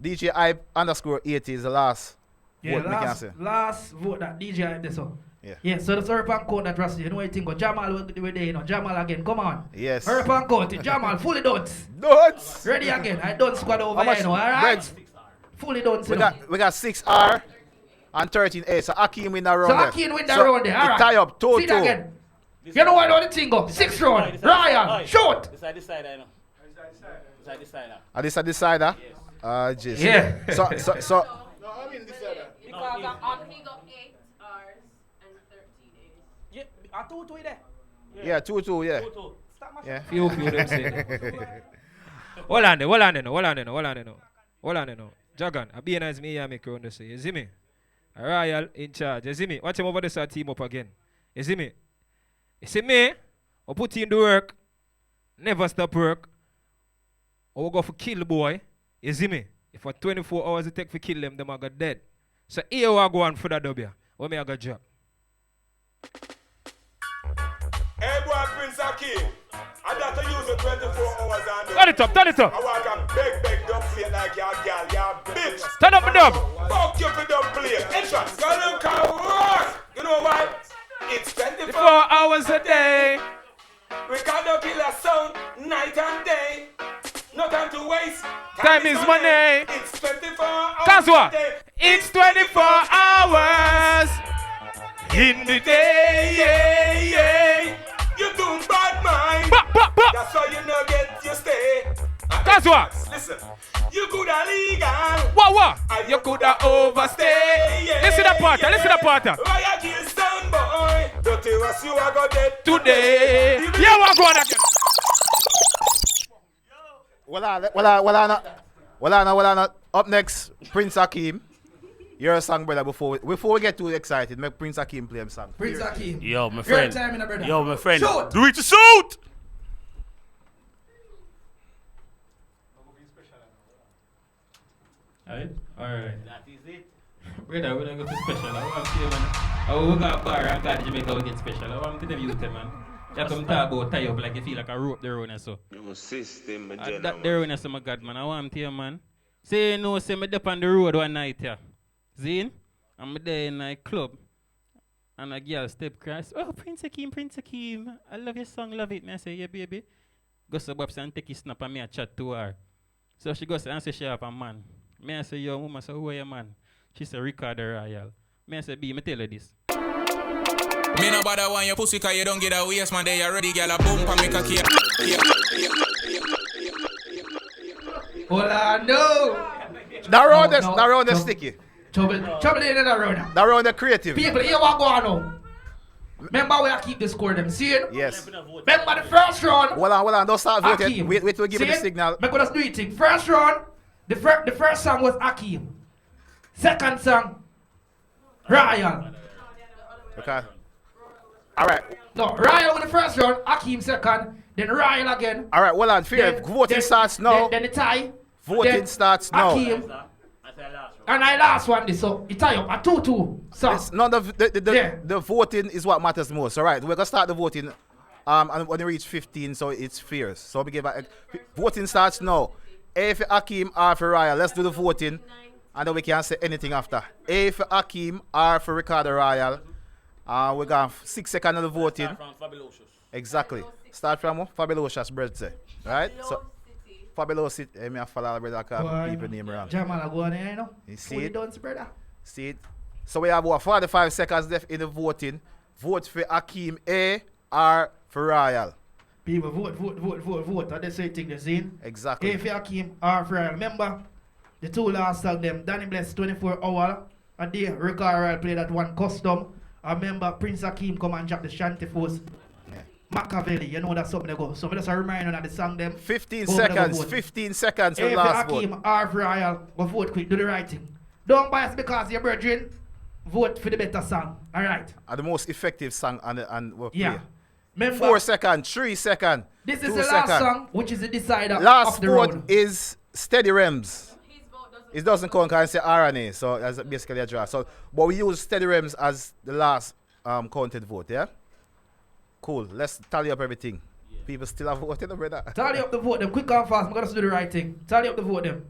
DJ Hype _80 is the last Yeah, vote. last vote that DJ Hype this one. Yeah. Yeah, so the urban code that Rusty, you know what you think? Jamal will do it there, you know. Jamal again, come on. Yes. Urban code, Jamal, fully done. Dots. Ready again. I done squad over How much here, you know, alright? breads? Fully done. We got 6R and 13A. So Akeem win that round. So there. Akeem win that So round there, it alright. tie up 2-2. See that again. You know what the thing go? 6 round. Ryan, shoot. This side, I know. This side. Are this a decider? Yes. Just. Yeah. So. No, I mean this side. Because Akeem got 8 hours and 13 days. Yeah, I 2-2 there. Yeah, 2-2, yeah. 2-2. Yeah. Few them say. Hold on now. Jagan, I be nice me here make you say. You see me? Royal in charge. You see me? Watch him over this team up again. You see me? You see me? I put in the work. Never stop work. I will go for kill the boy. You see me? If for 24 hours it take for kill them are got dead. So here I go on for that W. What me I got job? Hey boy, Prince Akeem, I got to use it 24 hours and Turn it up. I want a big dub plate like your girl, your bitch. Turn up the dub. Fuck you for dub plate. Entrance, girl, can work. You know why? It's 24 hours a day. Ricardo killer sound, night and day. No time to waste. Time is money. It's 24 hours. That's what? a day. It's 24 hours in the day. Yeah. You doing bad mind. That's why you no get your stay. That's what? Listen, you could have legal. What? You could have overstay. Yeah. Listen to that part. Why you kill sound boy? Dirty was you are got dead Today. Yeah, we're going again. Well on. Up next, Prince Akeem. Your song, brother, before we get too excited, make Prince Akeem play him song. Prince Akeem. Yo, my friend. Time in a brother. Yo, my friend. Shoot. Do it to suit. Alright. That is it. Brother, we don't go to special. I want to see you, man. Oh, we got bar and got Jamaica, we get special. I want to tell you, man. You come talk about tie up like you feel like a rope the road and so. No system, That the road and so, my God, man. I want to hear, man. Say, you know, say me up on the road one night, yeah. Zine, I'm there in a club. And a girl step across. Oh, Prince Akeem. I love your song, love it. Me I say, yeah, baby. Go to Babs and take a snap and me a chat to her. So she goes and say she have a man. Me I say, yo, mama, so who are your man? She say, Ricardo Rawal. Me I say, B, me tell her this. Me no bother want your pussy cause you don't get a waste man. They already get a boom and make a key. Hold on, no. That round is sticky. Trouble in that round. That round is creative. People, here what going on? Remember we are keep the score them. See it? Yes. Remember the first round. Hold on. Don't start voting. Akeem. Wait to give me the signal. Make us do it. Thing. First round, the first song was Akeem. Second song, Rawal. Okay. All right. No, Rawal with the first round, Akeem second, then Rawal again. All right. Hold on. Fair. Voting starts now. Then the tie. Voting starts now. Akeem. And I last one this, so it tie up a 2-2. So it's not the voting is what matters most. All right, we're gonna start the voting. And when we reach 15, so it's fierce. So we give voting starts now. A for Akeem, R for Rawal. Let's do the voting, and then we can't say anything after. A for Akeem, R for Ricardo Rawal. We got 6 seconds of the voting. Start from Fabulous. Exactly. Start from Fabulous birthday. Right? So Fabulous City. I follow the brother because people name around. Jamal go on there, you know. You see it? Done, brother. See it? So we have about 45 seconds left in the voting. Vote for Akeem A, R for Rawal. People vote. And they say thing the scene. Exactly. A for Akeem, R for Rawal. Remember, the two last song them, Danny Bless 24 hour. And they Ricardo play that one custom. I remember Prince Akeem come and drop the Shanty Force. Machiavelli, you know that's something they go. So just a reminder on the song them. 15 seconds. 15 seconds for the last vote. Akeem, R for Rawal, go vote quick, do the right thing. Don't bias because you're brethren. Vote for the better song. Alright. And the most effective song and we'll play. Yeah. Remember, 4 seconds, 3 seconds. This is the last song, which is the decider last of the vote road. is Steady Rems. It doesn't count because it's RNA, so that's basically a draw. So, but we use Steady Rems as the last counted vote, yeah? Cool. Let's tally up everything. Yeah. People still have voted, brother. Tally up the vote them quick and fast. I'm gonna do the right thing. Tally up the vote them.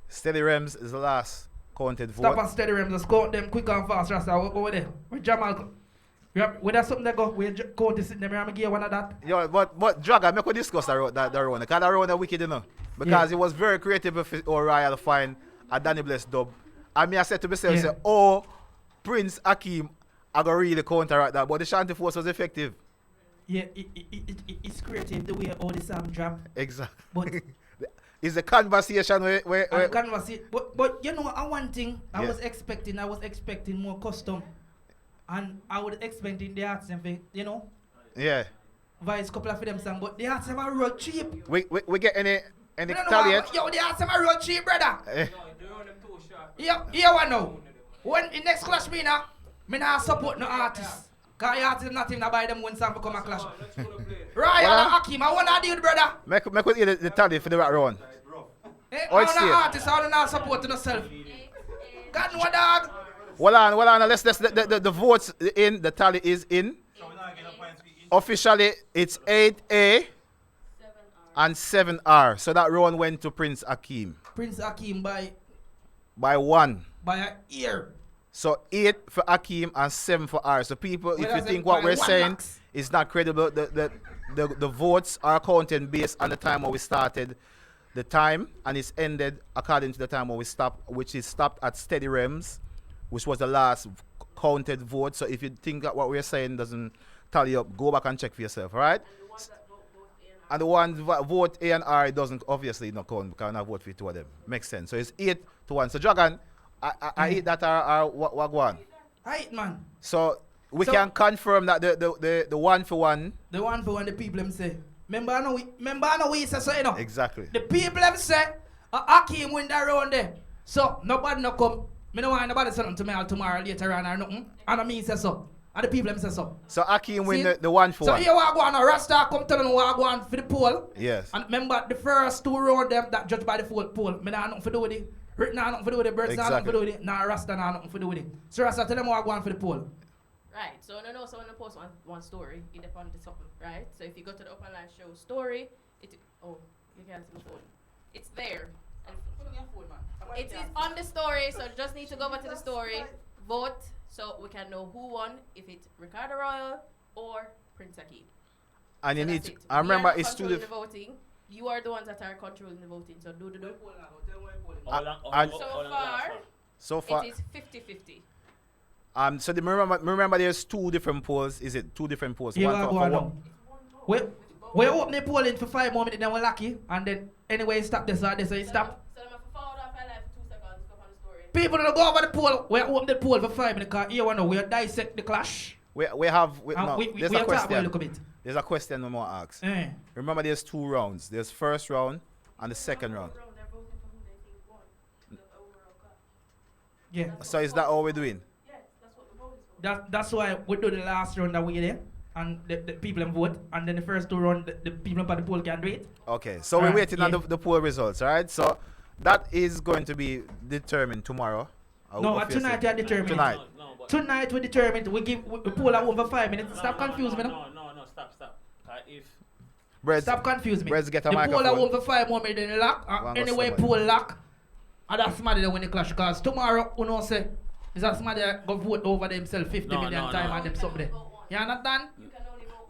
Steady Rems is the last counted vote. Stop and Steady Rems. Just count them quick and fast. Rasta, over there. Where Jamal? Where there's something that go? Where count this in them? I'm gonna give one of that. Yo, but Dragon, make we discuss that round. Because that round is wicked, you know. Because it was very creative of Rawal find a Danny Bless dub. And I said to myself, say, oh, Prince Akeem, I go really counteract that. But the Shanty Force was effective. Yeah, it's creative the way all the song drop. Exactly. But it's a conversation where conversation. But you know, one thing I was expecting more custom, and I was expecting the arts and you know. Yeah. Vice couple of them song, but the arts are real cheap. We get any tally yet? Yo, the arts are real cheap, brother. Yeah, one now. When the next clash me now, me not support no artists. Cause the artists nothing to buy them one song for come and clash. Rawal and Akeem, I wanna deal, brother. Make us hear the tally for the right round. All the artists, all not supporting themselves. God no dog. Hold on. Let's the votes in, the tally is in. Officially, it's 8A and 7R. So that round went to Prince Akeem. Prince Akeem by 1. By a ear. So 8 for Akeem and 7 for R. So people, if you think what we're saying is not credible, the votes are counted based on the time when we started the time, and it's ended according to the time when we stopped, which is stopped at Steady Rems, which was the last counted vote. So if you think that what we're saying doesn't tally up, go back and check for yourself, all right? And the one vote A and R doesn't obviously not count because I vote for 2 of them. Makes sense. So it's 8-1. So Dragon, I hate that are what go on. I man. So we can confirm that the 1 for 1. The 1 for 1 the people them say. Remember I know we say so, you know. Exactly. The people them say Akeem win that round there. So nobody no come. Me no want nobody say nothing to me all tomorrow later on or nothing. And I mean say so. And the people them say so. So Akeem win the 1 for 1. So here we go on now. Rasta come tell them what go on for the poll. Yes. And remember the first 2 round them that judged by the poll. Me nah nothing to do with it. Rick nah nothing to do with it. Birds nah nothing to do with it. Nah Rasta nah nothing to do with it. So Rasta tell them what go on for the poll. Right, so no, so when you post one story, it depends on the something, right? So if you go to the Open Line Show story, you can't see the phone. It's there. And it is on the story, so just need to go over to the story, vote, so we can know who won, if it's Ricardo Rawal or Prince Akeem. And so you need to, I remember it's to the voting. You are the ones that are controlling the voting, so do. So far, it is 50-50. So remember there's 2 different polls. Is it 2 different polls? Yeah, one for one. Wait, We open the polling for 5 more minutes, then we're lucky. And then anyway, stop this or this, so you stop. People don't go over the poll. We open the poll for 5 minutes because here we know we dissect the clash. There's a question. There's a question we want to ask. Remember, there's 2 rounds. There's first round and the second round. Yeah. So is that all we're doing? That's why we do the last round that we there. And the people can vote. And then the first 2 rounds, the people on the poll can do it. Okay, so we're waiting on the poll results, alright? So that is going to be determined tomorrow. No, tonight you are determined. Tonight we determined. We poll at over 5 minutes. Stop confusing me now. No, stop. Stop confusing me. Breads get a the microphone. poll at over 5 more minutes then lock. Anyway, poll lock. And that's somebody that win the clash. Because tomorrow, we know say, is that somebody that go vote over themselves 50 million times and them something. You understand?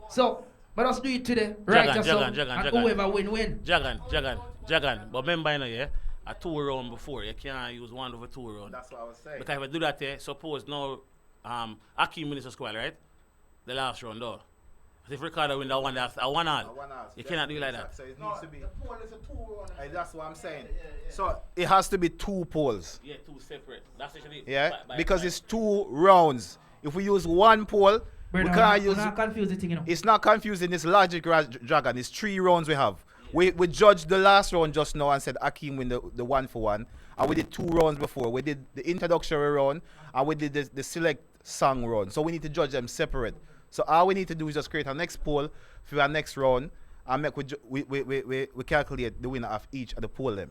So, but us do it today. Right, Jagan. Whoever win. Jagan. But remember, a 2 round before, you can't use 1 over 2 round. That's what I was saying. Because if I do that, suppose now, Akeem wins the squad, right? The last round, though. But if Ricardo win that one, that's a 1-all. You cannot do it like that. So it needs to be. That's what I'm saying. So it has to be 2 polls. Yeah, 2 separate. That's actually. Yeah, because it's 2 rounds. If we use 1 poll, we can't use. Not confuse the thing, you know. It's not confusing. It's logic, Dragon. It's 3 rounds we have. We judged the last round just now and said Akeem win the 1-for-1. And we did 2 rounds before. We did the introductory round and we did the select song round. So we need to judge them separate. So all we need to do is just create a next poll for our next round and we calculate the winner of each of the poll them.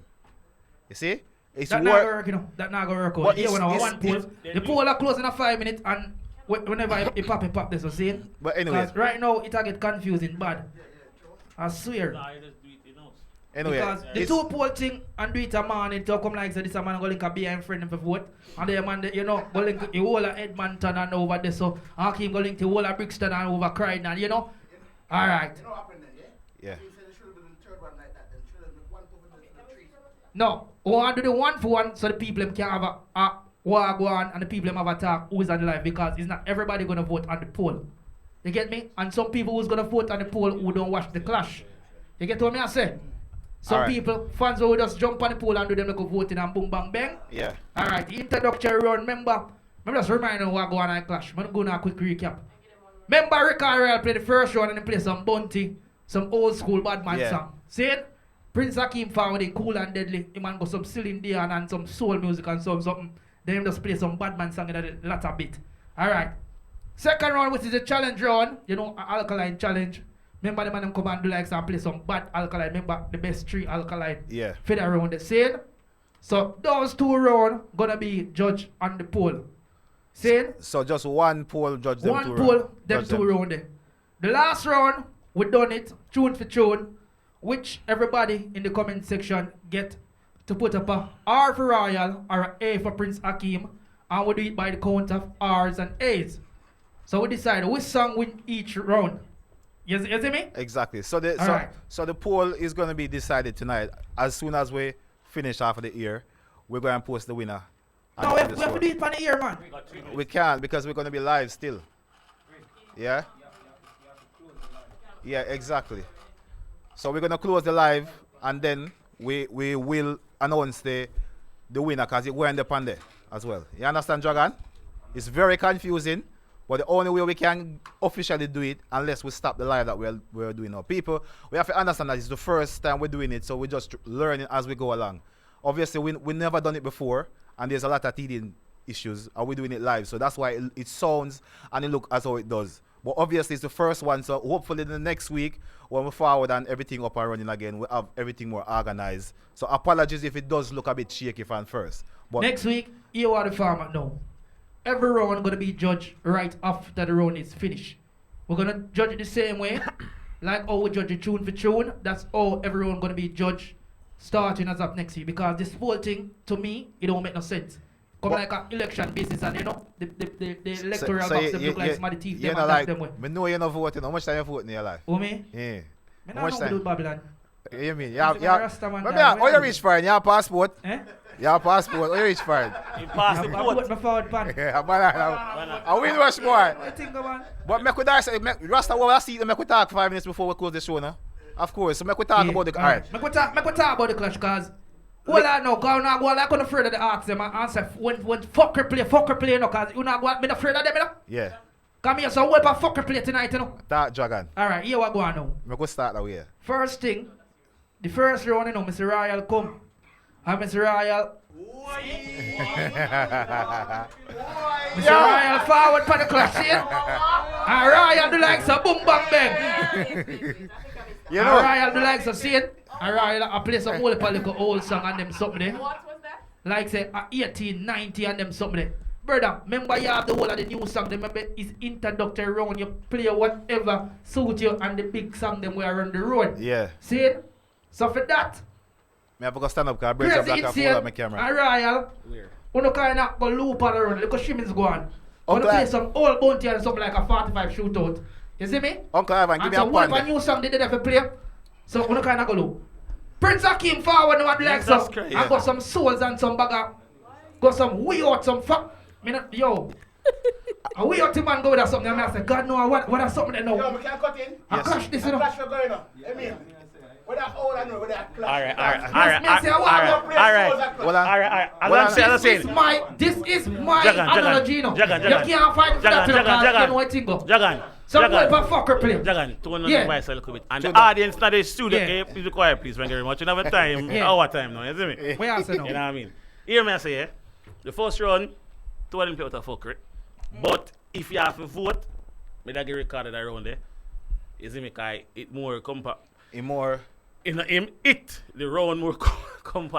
You see? It's that not gonna work, you know. That not gonna work. But here when one poll, the poll are closing at 5 minutes and whenever it pop this, you see? But anyway. Because right now it get confusing bad. I swear. Anyway, because the 2 poll thing and do it a man it come like say this a man go link a behind friend for vote and the man go link the whole of Edmonton and over there so Akeem go link the whole of Brixton and over Croydon and alright. Yeah. No, we want to do the 1-for-1 so the people can have a war go on and the people have a talk who is on the live because it's not everybody gonna vote on the poll. You get me? And some people who's gonna vote on the poll who don't watch the clash. You get what me I say? Some people, fans who just jump on the poll and do them like a voting and boom bang bang. Yeah. Alright, the introductory round, remember just remind you what go on clash. I'm going to a quick recap. Remember Ricardo play the first round and he play some Bunty, some old school bad man song. See it? Prince Akeem forward it cool and deadly. He man go some Celine Dion and some soul music and something. Then he just play some bad man song in the latter bit. Alright. Second round, which is a challenge round, an alkaline challenge. Remember the man them come and do like some play some bad alkaline. Remember the best 3 alkaline. Yeah. For the round the same. So those 2 rounds gonna be judged on the poll. Same. So just 1 poll judge them 2 rounds. 1 poll, them 2 rounds there. The last round, we done it tune for tune, which everybody in the comment section get to put up a R for Royal or a A for Prince Akeem, and we do it by the count of R's and A's. So we decide which song win each round. You see me? Exactly. So the poll is going to be decided tonight. As soon as we finish half of the year, we're going to post the winner. No, we have to do it for the year, man. We can't because we're going to be live still. Yeah? Yeah, exactly. So we're going to close the live and then we will announce the winner because we're in the pan there as well. You understand, Dragon? It's very confusing. But the only way we can officially do it, unless we stop the live that we're doing now. People, we have to understand that it's the first time we're doing it, so we're just learning as we go along. Obviously, we never done it before, and there's a lot of teething issues, and we're doing it live. So that's why it sounds and it looks as how it does. But obviously, it's the first one, so hopefully the next week, when we forward and everything up and running again, we'll have everything more organized. So apologies if it does look a bit shaky from first. But next week, you are the format now. Every round going to be judged right after the round is finished. We're going to judge it the same way. Like how we judge it tune for tune. That's how every round going to be judged starting as up next week. Because this whole thing, to me, it don't make no sense. Come like an election basis and the electoral box them look like somebody teeth them and like, them way. I know you're not voting. How much time you voting in your life? Who me? Yeah. I don't know do Babylon. You mean? He's a Rasta man, But dog. how you reach for it? You have a passport? Eh? You have a passport. How you reach for it? You pass the I court. put my forward pan. Yeah, banana. I win rush, boy. I think, man. But make we say, Rasta, what I see, make we talk 5 minutes before we close the show, no? Of course. So make we talk about the alright. Make we talk about the clash, cause all I know, cause now go like I'm afraid of the arts them and answer when fucker play, no, cause you not go me afraid of them, you know? Yeah. Come here, so what about fucker play tonight, you know? Talk Dragon. Alright, here what go on now. Make we start that way. First thing, the first round, you know, Mr. Royal come. And Mr. Royal. Mr. Royal forward for the clash, see? And Royal do like some boom bang bang. You know. And Royal do like some see it. And Royal I play some old little old song and them something there. What was that? Like say 18, 90 and them something there. Brother, remember you have the whole of the new song, remember it's introductory round, you play whatever suit you and the big song them where around the road. Yeah. See it? So for that, I have to go stand up because I break some black and full of my camera. and Royal, you kind of go loop on the road, look at Shimmins go on. Uncle You play some old bounty and something like a 45 shootout. You see me? Uncle Ivan, give And me so a whatever pan. new song they did have to play, so you kind of go loop. Prince Akeem forward now like some, and got some souls and some bagger, got some way out, some fuck. Yo, a way out the man go with that something and I say, God no, what that's something that no. Yo, we can cut in. I clash this, you know. Clash for going on. I mean, with that old and with that clash. This is my analogy, you know. You can't fight that because you know what thing go. Some boy for fucker play. Jagan, turn on the voice a little bit. And the audience, not the studio, please be quiet, please. Thank you very much. You have a time, our time now, you see me? Where I say no? You know what I mean? Hear me I say, yeah? The first round, 2 of them play out of fuckery. But if you have to vote, me that get recorded around there. You see me? Because it more compact. It more. The round more compact.